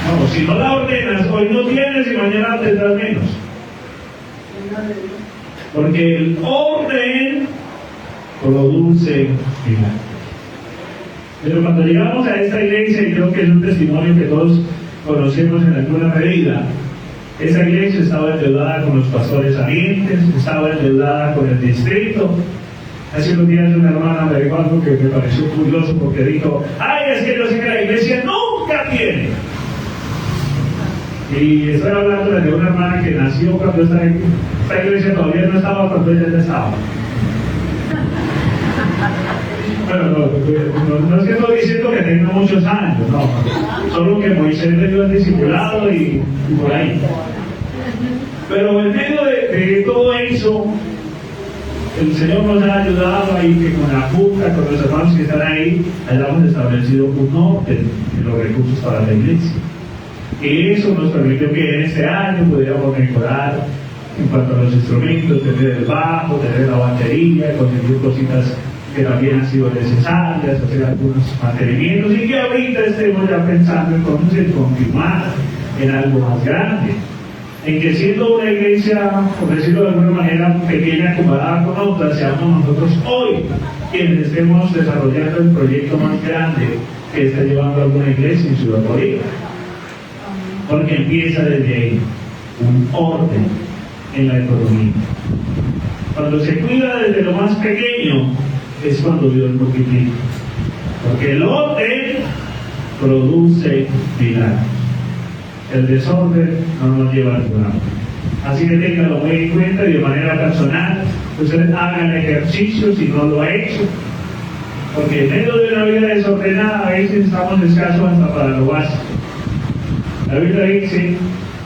No, si no la ordenas, hoy no tienes y mañana tendrás menos. Porque el orden produce milagros. Pero cuando llegamos a esta iglesia, y creo que es un testimonio que todos conocemos en alguna medida, esa iglesia estaba endeudada con los pastores salientes, estaba endeudada con el distrito, Hace unos días una hermana me dijo algo que me pareció curioso porque dijo, ay, es que yo sé que la iglesia nunca tiene. Y estoy hablando de una hermana que nació cuando esta iglesia todavía no estaba, cuando ella ya estaba. Bueno, no es que estoy diciendo que tenga muchos años, no. Solo que Moisés le dio el discipulado y por ahí. Pero en medio de todo eso, el Señor nos ha ayudado ahí que con la Junta, con los hermanos que están ahí, hayamos establecido un orden en los recursos para la iglesia. Y eso nos permitió que en este año pudiéramos mejorar en cuanto a los instrumentos, tener el bajo, tener la batería, conseguir cositas que también han sido necesarias, hacer algunos mantenimientos y que ahorita estemos ya pensando en continuar en algo más grande. En que siendo una iglesia, por decirlo de alguna manera, pequeña comparada con otras, seamos nosotros hoy quienes estemos desarrollando el proyecto más grande que está llevando alguna iglesia en Ciudad Bolívar. Porque empieza desde ahí, un orden en la economía. Cuando se cuida desde lo más pequeño, es cuando Dios multiplica. Porque el orden produce milagros. El desorden no nos lleva a ningún lado. Así que ténganlo muy en cuenta y de manera personal, ustedes hagan ejercicio si no lo ha hecho. Porque en medio de una vida desordenada a veces estamos escasos hasta para lo básico. La Biblia dice,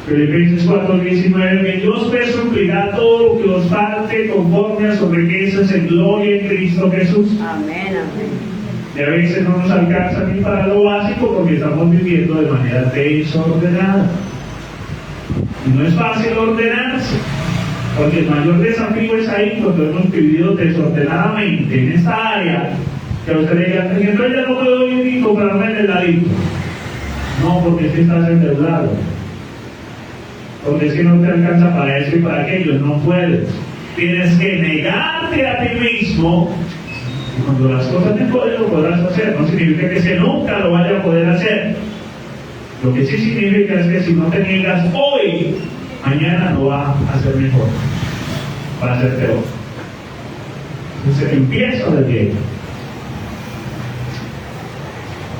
Filipenses 4:19, que Dios me suplirá todo lo que os falte conforme a sus riquezas en gloria en Cristo Jesús. Amén, amén. Y a veces no nos alcanza ni para lo básico porque estamos viviendo de manera desordenada. Y no es fácil ordenarse, porque el mayor desafío es ahí cuando hemos vivido desordenadamente en esta área, que usted diga, entonces ya no puedo ir y comprarme el heladito. No, porque es que estás endeudado. Porque es que no te alcanza para eso y para aquello, no puedes. Tienes que negarte a ti mismo. Y cuando las cosas te pueden, lo podrás hacer. No significa que nunca lo vaya a poder hacer. Lo que sí significa es que si no te niegas hoy, mañana no va a ser mejor. Va a ser peor. Entonces empieza desde ahí.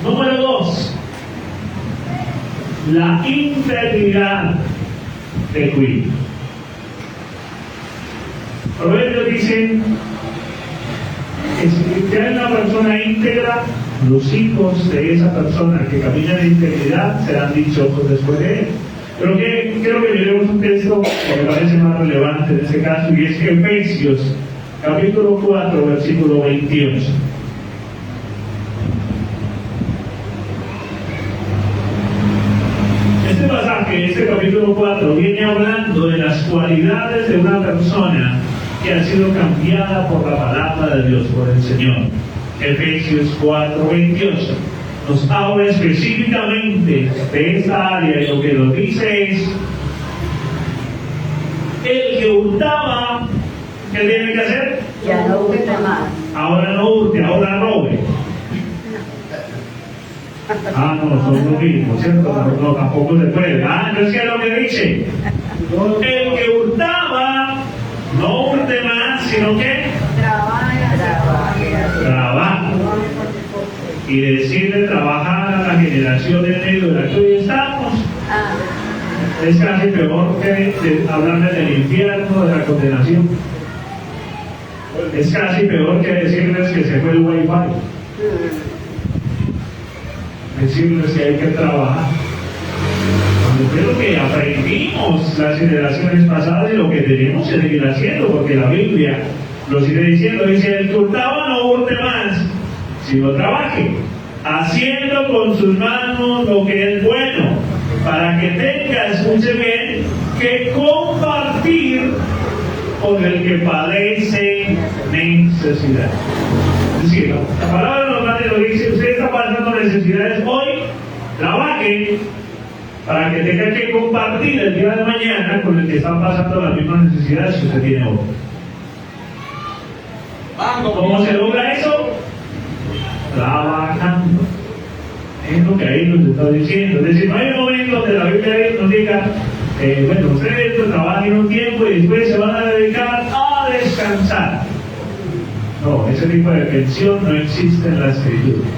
Número 2. La integridad de Cristo. Proverbios dice que si hay una persona íntegra, los hijos de esa persona que camina en integridad serán dichosos después de él. Pero quiero que miremos un texto que me parece más relevante en este caso, y es Efesios capítulo 4 versículo 28. Este pasaje, este capítulo 4, viene hablando de las cualidades de una persona que ha sido cambiada por la palabra de Dios, por el Señor. Efesios 4:28 nos habla específicamente de esta área y lo que nos dice es: el que hurtaba, ¿qué tiene que hacer? Ya no hurte más. Ahora no hurte, ahora robe. Ah, no, son lo mismo, ¿cierto? No, tampoco se puede. Ah, no es que lo que dice. El que hurtaba, no hurte más, sino que trabaja. Y decirle trabajar a la generación en medio de la que hoy estamos es casi peor que hablarle del infierno, de la condenación. Es casi peor que decirles que se fue el wifi. Decirles que hay que trabajar. Cuando creo que aprendimos las generaciones pasadas y lo que tenemos que seguir haciendo, porque la Biblia lo sigue diciendo, dice: el que hurtaba no hurte más, sino trabaje, haciendo con sus manos lo que es bueno, para que tenga, escuche bien, que compartir con el que padece necesidad. Es decir, la palabra normal lo dice: usted está pasando necesidades hoy, trabaje para que tenga que compartir el día de mañana con el que está pasando las mismas necesidades que usted tiene hoy. ¿Cómo se logra eso? Trabajando. Es lo que ahí nos está diciendo. Es decir, no hay un momento donde la Biblia nos diga, bueno, ustedes trabajan un tiempo y después se van a dedicar a descansar. No, ese tipo de pensión no existe en la Escritura.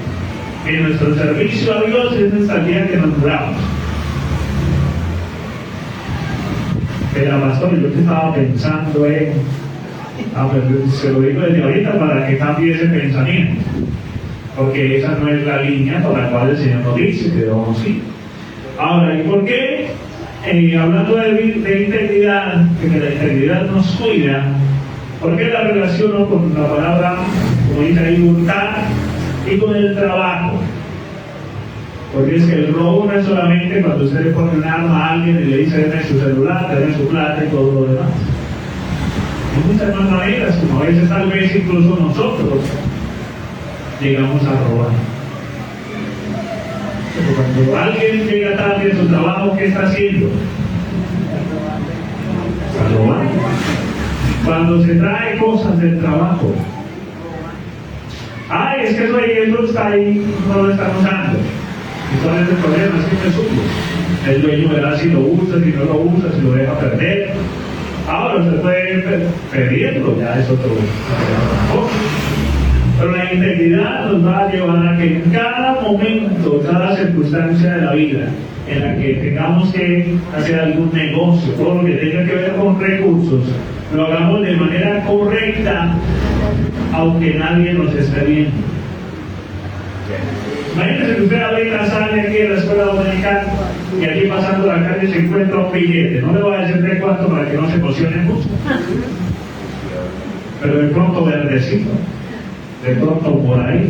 En nuestro servicio a Dios es hasta el día que nos muramos. Pero pastor, yo que estaba pensando en... pero se lo digo desde ahorita para que cambie ese pensamiento. Porque esa no es la línea por la cual el Señor nos dice que debemos ir. Ahora, ¿y por qué? Hablando de integridad, de que la integridad nos cuida, ¿por qué la relaciono con la palabra, como dice ahí, hurtar, y con el trabajo? Porque es que el robo no es solamente cuando usted le pone un arma a alguien y le dice deme su celular, deme su plata y todo lo demás. Hay muchas más maneras, como a veces tal vez incluso nosotros llegamos a robar. Pero cuando alguien llega tarde a su trabajo, ¿qué está haciendo? Está robando. Cuando se trae cosas del trabajo, ay, es que eso está ahí, no lo están usando. ¿Y cuál es el problema? Es que es suyo. El dueño verá si lo usa, si no lo usa, si lo deja perder. Ahora usted puede pedirlo, ya es otro cosa. Pero la integridad nos va a llevar a que en cada momento, cada circunstancia de la vida en la que tengamos que hacer algún negocio, todo lo que tenga que ver con recursos, lo hagamos de manera correcta, aunque nadie nos esté viendo. Imagínense que usted ahorita sale aquí de la escuela dominical y aquí pasando la calle se encuentra un billete. No le voy a decir de cuánto para que no se emocione mucho. Pero de pronto verdecito, de pronto por ahí.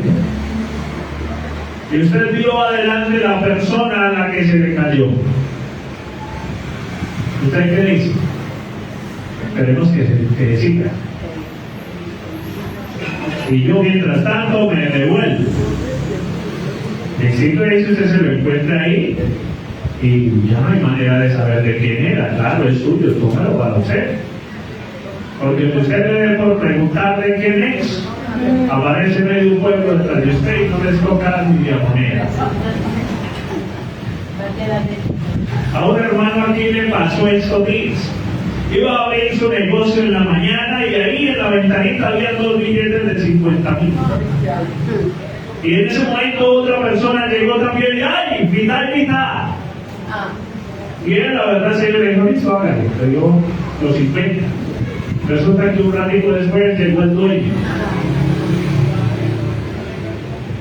Y usted vio adelante la persona a la que se le cayó. ¿Usted qué dice? Esperemos que siga. Y yo mientras tanto me devuelvo. El simple hecho usted se lo encuentra ahí y ya no hay manera de saber de quién era. Claro, es suyo, tómalo para usted. Porque usted debe por preguntar de quién es. Aparece en medio de un pueblo detrás de usted y no les toca ni la moneda. A un hermano aquí le pasó estos días. Iba a abrir su negocio en la mañana y ahí en la ventanita había 2 billetes de 50,000. Y en ese momento otra persona llegó también y ¡ay! ¡Mitad! Y él, la verdad, se le dijo, listo, hágale, le dio los 50. Resulta que un ratito después llegó el dueño.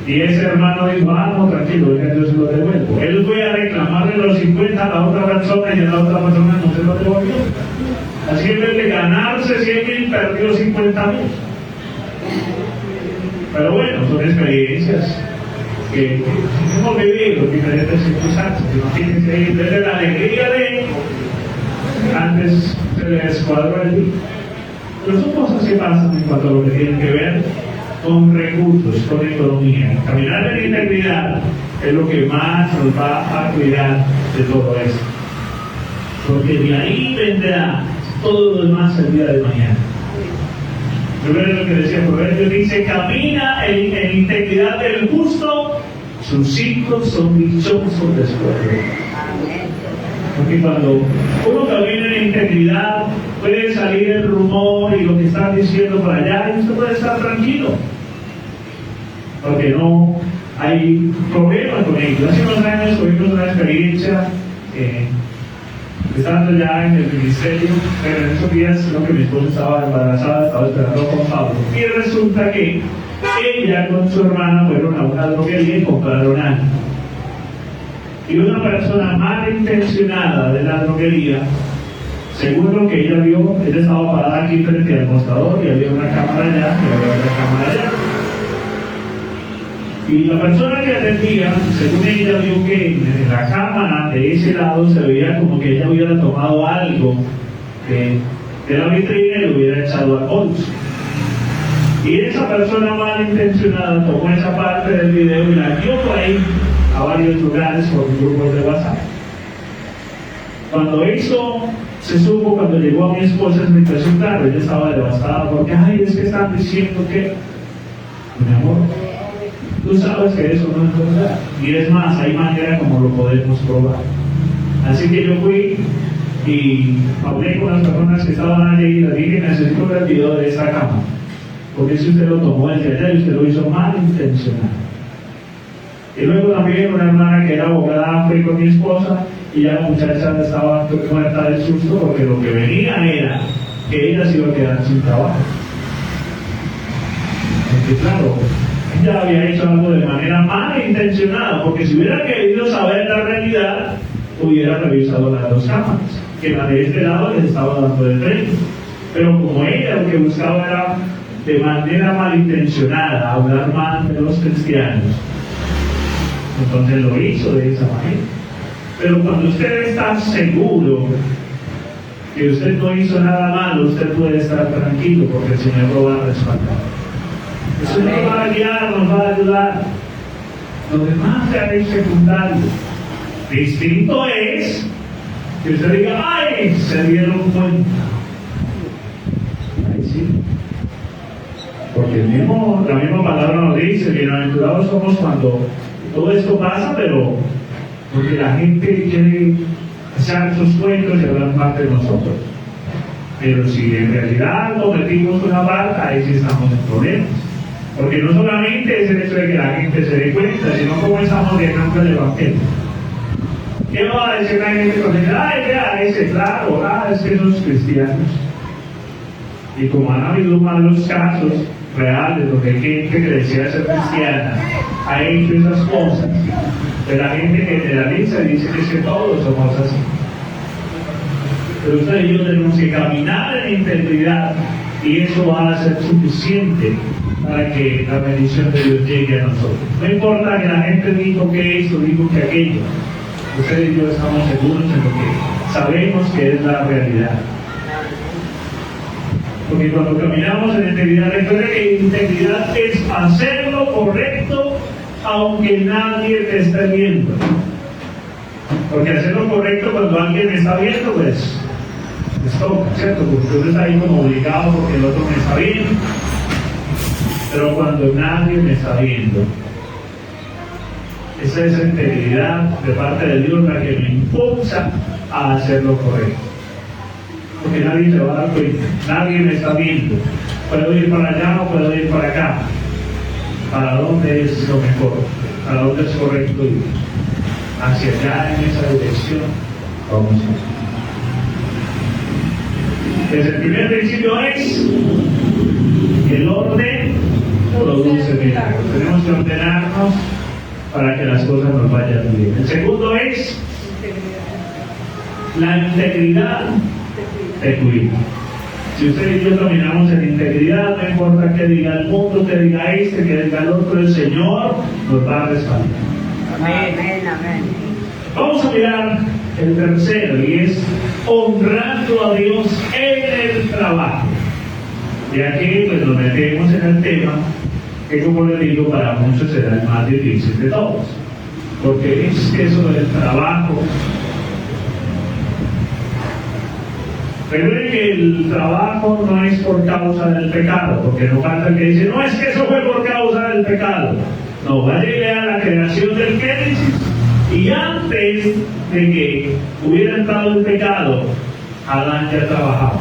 Y ese hermano dijo, no, tranquilo, yo se lo devuelvo. Él fue a reclamarle los 50 a la otra persona y a la otra persona no se lo devolvió. Así en vez de ganarse 100,000, perdió 50,000. Pero bueno, son experiencias que hemos vivido en diferentes circunstancias. Imagínense, desde la alegría de antes se les escuadró el día. Pero son cosas que pasan en cuanto a lo que tienen que ver con recursos, con economía. Caminar en integridad es lo que más nos va a cuidar de todo esto. Porque de ahí vendrá todo lo demás el día de mañana. Primero lo que decía Proverbios dice, camina en integridad del justo, sus hijos son dichosos después de él. Porque cuando uno camina en integridad, puede salir el rumor y lo que están diciendo por allá, y usted puede estar tranquilo. Porque no hay problemas con ellos. Hace unos años tuvimos una experiencia estando ya en el ministerio, pero en esos días creo que mi esposa estaba embarazada, estaba esperando con Pablo. Y resulta que ella con su hermana fueron a una droguería y compraron algo. Y una persona malintencionada de la droguería, según lo que ella vio, ella estaba parada aquí frente al mostrador y había una cámara allá y había otra cámara allá. Y la persona que atendía, según ella vio que en la cámara de ese lado se veía como que ella hubiera tomado algo de la vitrina y lo hubiera echado al bolso. Y esa persona malintencionada tomó esa parte del video y la dio por ahí a varios lugares por grupos de WhatsApp. Cuando eso se supo, cuando llegó a mi esposa, me empezó claro, ella estaba devastada porque, ay, es que están diciendo que, mi amor, tú sabes que eso no es verdad. Y es más, hay manera como lo podemos probar. Así que yo fui y hablé con las personas que estaban allí y les dije, necesito ver el video de esta cámara. Porque si usted lo tomó desde allá y usted lo hizo mal intencionado. Y luego también una hermana que era abogada fue con mi esposa y ya la muchacha estaba muerta del susto porque lo que venía era que ella se iba a quedar sin trabajo. Porque claro, ella había hecho algo de manera mal intencionada, porque si hubiera querido saber la realidad, hubiera revisado las dos cámaras, que la de este lado les estaba dando de frente. Pero como ella lo que buscaba era de manera malintencionada hablar mal de los cristianos, entonces lo hizo de esa manera. Pero cuando usted está seguro que usted no hizo nada malo, usted puede estar tranquilo porque el Señor lo va a respaldar. El Señor nos va a guiar, nos va a ayudar. Lo demás ya es secundario. Distinto es que usted diga, ¡ay! Se dieron cuenta. Ahí sí. Porque la misma palabra nos dice, bienaventurados somos cuando todo esto pasa, pero porque la gente quiere echar sus cuentos y hablar más de nosotros. Pero si en realidad cometimos una falta, ahí sí estamos en problemas. Porque no solamente es el hecho de que la gente se dé cuenta, sino cómo estamos llenando el Evangelio. ¿Qué va a decir la gente cuando dice, ay, vea, ese, claro, es que esos cristianos? Y como han habido malos casos reales, donde gente que decía ser cristiana ha hecho esas cosas, pero la gente generaliza y dice que es que todos somos así. Pero usted y yo tenemos que caminar en integridad y eso va a ser suficiente para que la bendición de Dios llegue a nosotros. No importa que la gente dijo que esto, dijo que aquello. Usted y yo estamos seguros en lo que sabemos que es la realidad. Porque cuando caminamos en integridad, recuerde que integridad es hacer lo correcto aunque nadie te esté viendo. Porque hacer lo correcto cuando alguien me está viendo, pues les toca, ¿cierto? Porque uno está ahí como obligado porque el otro me está viendo. Pero cuando nadie me está viendo, esa es esa integridad de parte de Dios la que me impulsa a hacer lo correcto. Porque nadie se va a dar cuenta, nadie me está viendo. Puedo ir para allá o puedo ir para acá. ¿Para dónde es lo mejor? ¿Para dónde es correcto ir? Hacia allá, en esa dirección, vamos a ir. Desde el primer principio es que el orden produce milagros. Tenemos que ordenarnos para que las cosas nos vayan bien. El segundo es la integridad te cuida. Si usted y yo caminamos en integridad, no importa qué diga el mundo, que diga este, que diga el otro, el Señor nos va a respaldar. Amén, amén. Vamos a mirar el tercero y es honrando a Dios en el trabajo. Y aquí pues nos metemos en el tema que, como le digo, para muchos será el más difícil de todos. Porque es que eso del trabajo. Recuerden que el trabajo no es por causa del pecado, porque no falta el que dice, no, es que eso fue por causa del pecado. No, vaya y lea la creación del Génesis. Y antes de que hubiera entrado el pecado, Adán ya trabajaba.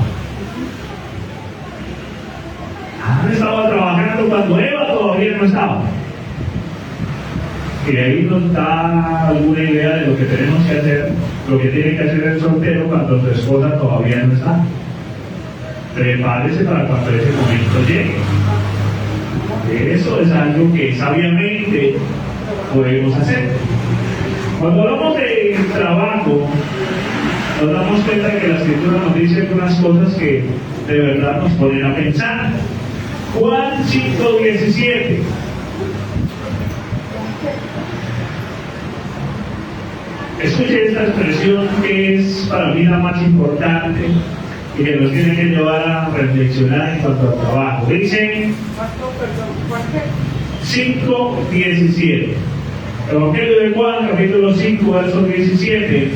Adán estaba trabajando cuando Eva todavía no estaba. Y ahí nos da alguna idea de lo que tenemos que hacer, lo que tiene que hacer el soltero cuando su esposa todavía no está. Prepárese para cuando ese momento llegue. Eso es algo que sabiamente podemos hacer. Cuando hablamos de trabajo, nos damos cuenta que la Escritura nos dice algunas cosas que de verdad nos ponen a pensar. Juan 5:17. Escuche esta expresión que es para mí la más importante y que nos tiene que llevar a reflexionar en cuanto al trabajo. Dice 5:17. Evangelio de Juan, capítulo 5, verso 17.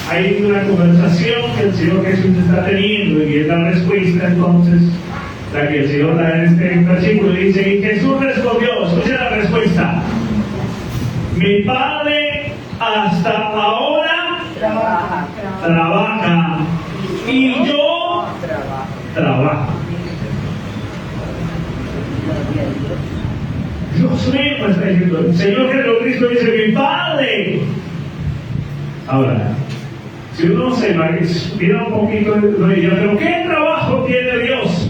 Hay una conversación que el Señor Jesús está teniendo y es la respuesta entonces la que el Señor da en este versículo. Dice, y Jesús respondió, escucha la respuesta: mi Padre hasta ahora trabaja y yo trabajo. Dios mismo está diciendo, el Señor Jesucristo dice, mi Padre. Ahora, si uno se mira un poquito, uno diría, pero ¿qué trabajo tiene Dios?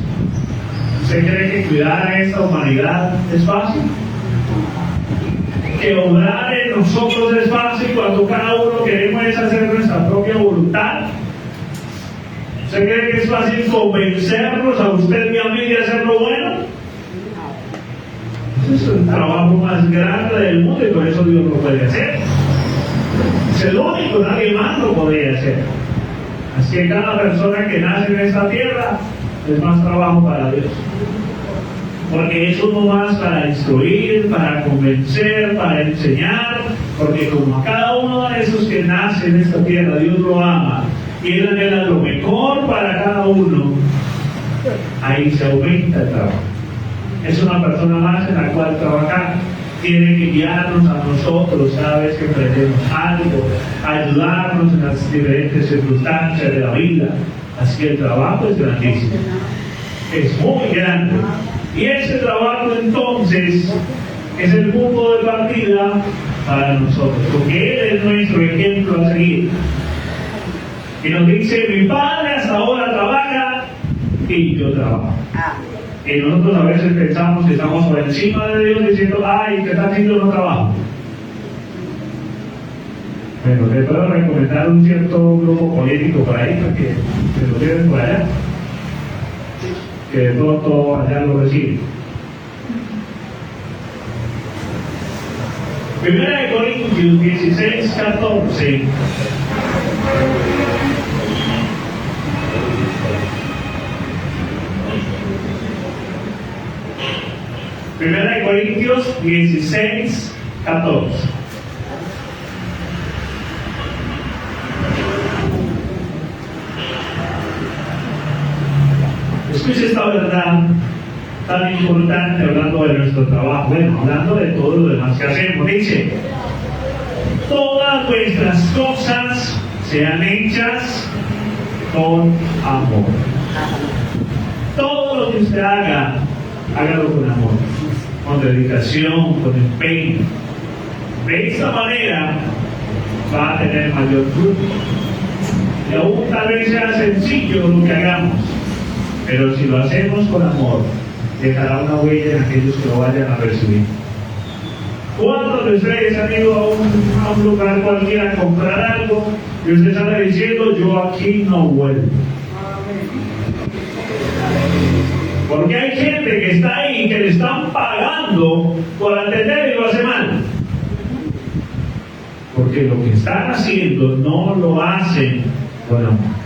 ¿Usted cree que cuidar a esta humanidad es fácil? ¿Que obrar en nosotros es fácil cuando cada uno queremos es hacer nuestra propia voluntad? ¿Usted cree que es fácil convencernos a usted y a mí de hacer lo bueno? Ese es el trabajo más grande del mundo y por eso Dios lo puede hacer. Es el único, nadie más lo podría hacer. Así que cada persona que nace en esta tierra es más trabajo para Dios. Porque es uno más para instruir, para convencer, para enseñar, porque como a cada uno de esos que nace en esta tierra Dios lo ama y Él anhela lo mejor para cada uno, ahí se aumenta el trabajo. Es una persona más en la cual trabajar. Tiene que guiarnos a nosotros cada vez que aprendemos algo, ayudarnos en las diferentes circunstancias de la vida. Así que el trabajo es grandísimo, es muy grande. Y ese trabajo entonces es el punto de partida para nosotros, porque Él es nuestro ejemplo a seguir. Y nos dice, mi Padre hasta ahora trabaja y yo trabajo. Y nosotros a veces pensamos que estamos por encima de Dios diciendo, ay, ¿qué está haciendo no trabajo? Bueno, te puedo recomendar un cierto grupo político por ahí para que se lo lleven por allá, que de pronto allá lo reciben. Primera de Corintios 16, 14. Primera de Corintios 16, 14. Escuche esta verdad tan importante hablando de nuestro trabajo, bueno, hablando de todo lo demás que hacemos. Dice, todas vuestras cosas sean hechas con amor. Todo lo que usted haga, hágalo con amor, con dedicación, con empeño. De esta manera va a tener mayor fruto. Y aún tal vez sea sencillo lo que hagamos, pero si lo hacemos con amor, dejará una huella en aquellos que lo vayan a recibir. ¿Cuántos de ustedes han ido a un lugar cualquiera a comprar algo y usted sale diciendo, yo aquí no vuelvo? Porque hay gente que está ahí que le están pagando por atender y lo hace mal. Porque lo que están haciendo no lo hacen con amor.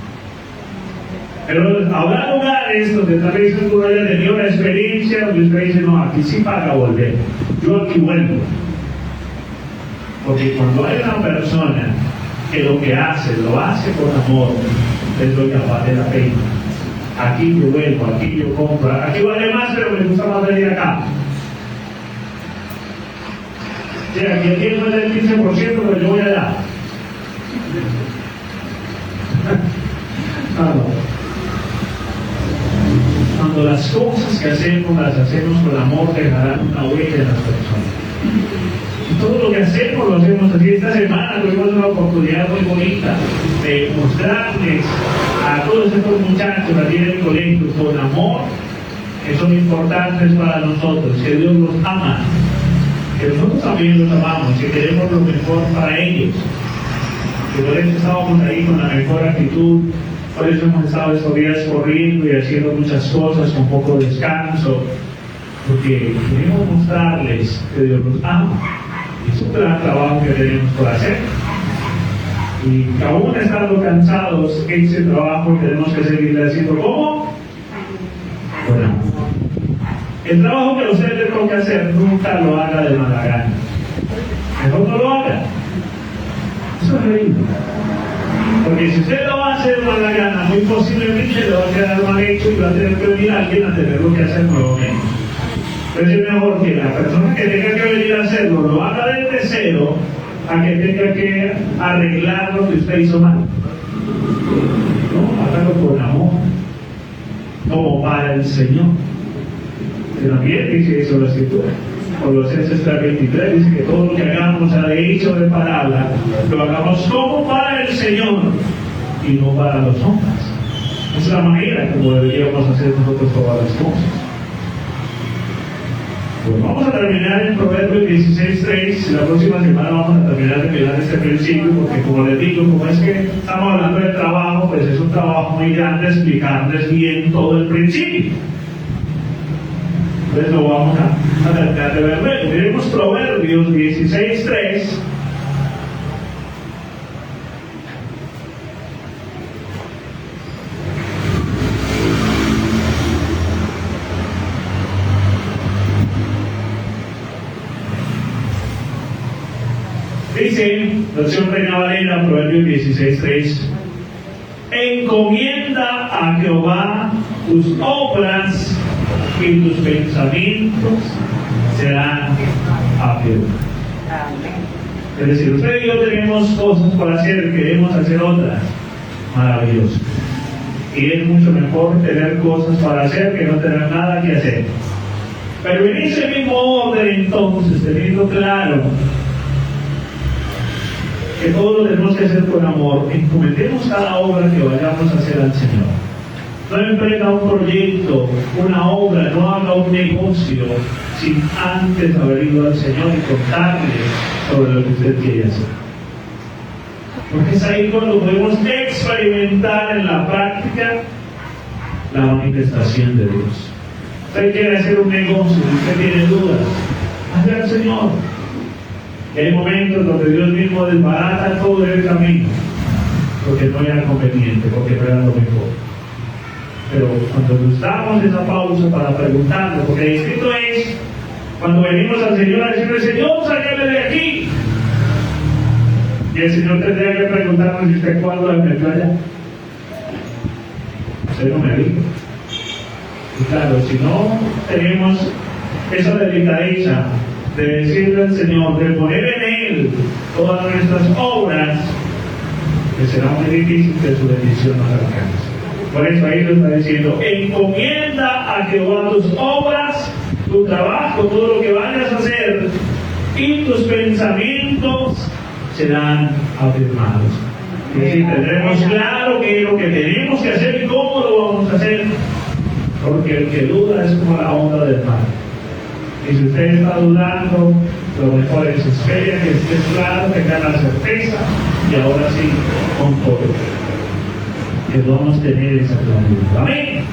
Pero habrá lugares donde tal vez uno haya tenido una experiencia donde usted dice, no, aquí sí paga volver, yo aquí vuelvo. Porque cuando hay una persona que lo que hace, lo hace con amor, es lo que vale la pena. Aquí yo vuelvo, aquí yo compro, aquí vale más, pero me gusta más venir acá. Sí, aquí el 10 no es del 15%, pero yo voy allá. Cuando las cosas que hacemos las hacemos con amor, dejarán una huella en las personas. Y todo lo que hacemos lo hacemos así. Esta semana tuvimos una oportunidad muy bonita de mostrarles a todos estos muchachos aquí en el colegio con amor que son importantes para nosotros, que Dios los ama, que nosotros también los amamos, que queremos lo mejor para ellos. Que por eso estábamos ahí con la mejor actitud, por eso hemos estado estos días corriendo y haciendo muchas cosas con poco descanso, porque queremos mostrarles que Dios los ama. Es un gran trabajo que tenemos por hacer. Y aún estando cansados, ese trabajo tenemos que seguirle haciendo. ¿Cómo? Bueno, el trabajo que a usted le toca hacer, nunca lo haga de mala gana. Mejor no lo haga. Eso es reír. Porque si usted lo va a hacer de mala gana, muy posiblemente lo va a quedar mal hecho y va a tener que venir alguien a tenerlo que hacer nuevamente. Entonces es mejor que la persona que tenga que venir a hacerlo lo haga desde cero a que tenga que arreglar lo que usted hizo mal. No, hágalo con amor, como para el Señor. Que también dice eso la Escritura. Colosenses 3:23 dice que todo lo que hagamos, sea de dicho o de palabra, lo hagamos como para el Señor y no para los hombres. Esa es la manera como deberíamos hacer nosotros todas las cosas. Pues vamos a terminar en Proverbios 16:3. La próxima semana vamos a terminar de mirar este principio, porque como les digo, como es que estamos hablando de trabajo, pues es un trabajo muy grande explicarles bien todo el principio. Entonces lo vamos a tratar de ver luego. Miremos Proverbios 16:3. Dice, versión Reina Valera, Proverbios 16:3: encomienda a Jehová tus obras y tus pensamientos serán afirmados. Es decir, usted y yo tenemos cosas por hacer, queremos hacer otras. Maravilloso. Y es mucho mejor tener cosas para hacer que no tener nada que hacer. Pero en ese mismo orden, entonces, teniendo claro que todo lo tenemos que hacer con amor, encomendemos cada obra que vayamos a hacer al Señor. No emprenda un proyecto, una obra, no haga un negocio sin antes haber ido al Señor y contarle sobre lo que usted quiere hacer. Porque es ahí cuando podemos experimentar en la práctica la manifestación de Dios. Usted quiere hacer un negocio, usted tiene dudas, hazle al Señor. Y hay momentos donde Dios mismo desbarata todo el camino, porque no era conveniente, porque no era lo mejor. Pero cuando nos damos esa pausa para preguntarle, porque distinto es cuando venimos al Señor a decirle: Señor, sáqueme de aquí. Y el Señor tendría que preguntarnos: ¿y usted cuándo la metió allá? Usted no me dijo. Y claro, si no tenemos esa delicadeza de decirle al Señor, de poner en Él todas nuestras obras, que será muy difícil que su bendición nos alcance. Por eso ahí lo está diciendo: encomienda a Jehová tus obras, tu trabajo, todo lo que vayas a hacer, y tus pensamientos serán afirmados. Es decir, tendremos claro qué es lo que tenemos que hacer y cómo lo vamos a hacer, porque el que duda es como la onda del mar. Y si usted está dudando, lo mejor es espere que esté claro, tenga la certeza, y ahora sí, con todo, que vamos a tener esa claridad. Amén.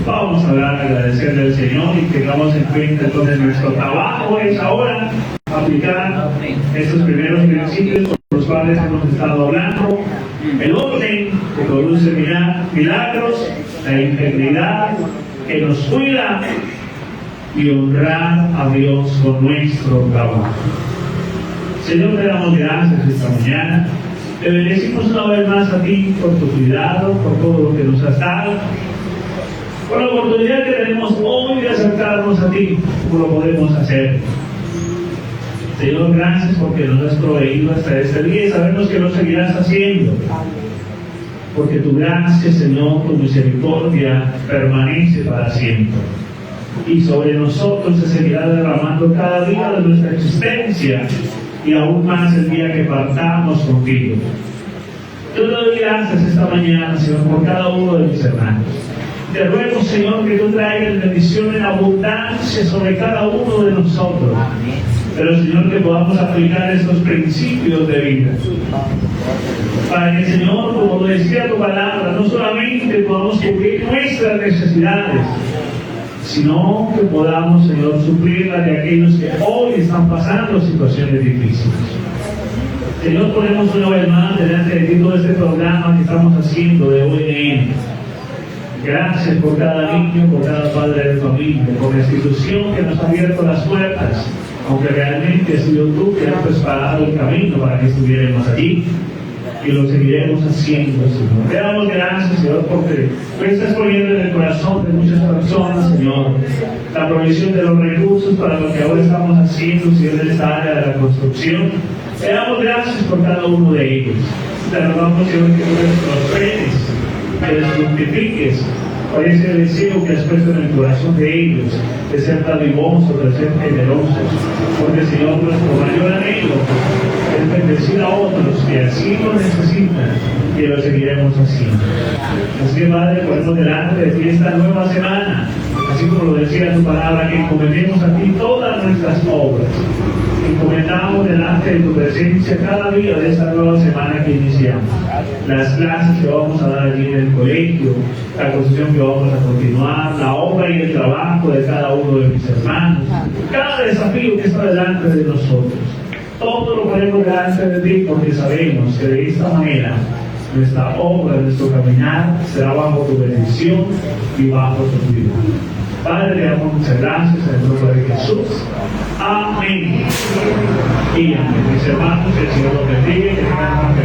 Vamos a hablar, agradecerle al Señor y tengamos en cuenta entonces nuestro trabajo es ahora aplicar estos primeros principios con los cuales hemos estado hablando: el orden que produce milagros, la integridad que nos cuida, y honrar a Dios con nuestro trabajo. Señor, te damos gracias esta mañana. Te bendecimos una vez más a ti por tu cuidado, por todo lo que nos has dado, por la oportunidad que tenemos hoy de acercarnos a ti, como lo podemos hacer. Señor, gracias porque nos has proveído hasta este día y sabemos que lo seguirás haciendo. Porque tu gracia, Señor, tu misericordia permanece para siempre. Y sobre nosotros se seguirá derramando cada día de nuestra existencia, y aún más el día que partamos contigo. Yo te doy gracias esta mañana, Señor, por cada uno de mis hermanos. Te ruego, Señor, que tú traigas bendición en abundancia sobre cada uno de nosotros. Pero, Señor, que podamos aplicar estos principios de vida. Para que, Señor, como lo decía tu palabra, no solamente podamos cubrir nuestras necesidades, sino que podamos, Señor, suplir las de aquellos que hoy están pasando situaciones difíciles. Señor, ponemos una vez más delante de ti todo este programa que estamos haciendo de ONN. Gracias por cada niño, por cada padre de familia, por la institución que nos ha abierto las puertas, aunque realmente has sido tú que has preparado el camino para que estuviéramos allí. Y lo seguiremos haciendo, Señor. Te damos gracias, Señor, porque tú estás poniendo en el corazón de muchas personas, Señor, la provisión de los recursos para lo que ahora estamos haciendo, Señor, en esta área de la construcción. Te damos gracias por cada uno de ellos. Te rogamos, Señor, que tú les prosperes, que les fructifiques, por ese deseo que has puesto en el corazón de ellos, de ser dadivosos, de ser generosos, porque Señor, nuestro mayor anhelo es bendecir a otros que así lo necesitan, y lo seguiremos haciendo. Así que Padre, ponemos delante de ti esta nueva semana, así como lo decía tu palabra, que encomendemos a ti todas nuestras obras. Encomendamos delante de tu presencia cada día de esta nueva semana que iniciamos. Las clases que vamos a dar allí en el colegio, la construcción que vamos a continuar, la obra y el trabajo de cada uno de mis hermanos, cada desafío que está delante de nosotros. Todo lo ponemos delante de ti porque sabemos que de esta manera nuestra obra, nuestro caminar será bajo tu bendición y bajo tu vida. Padre, le damos muchas gracias en el nombre de Jesús. Amén. Y amén. Mis hermanos, que el Señor los bendiga, que tengan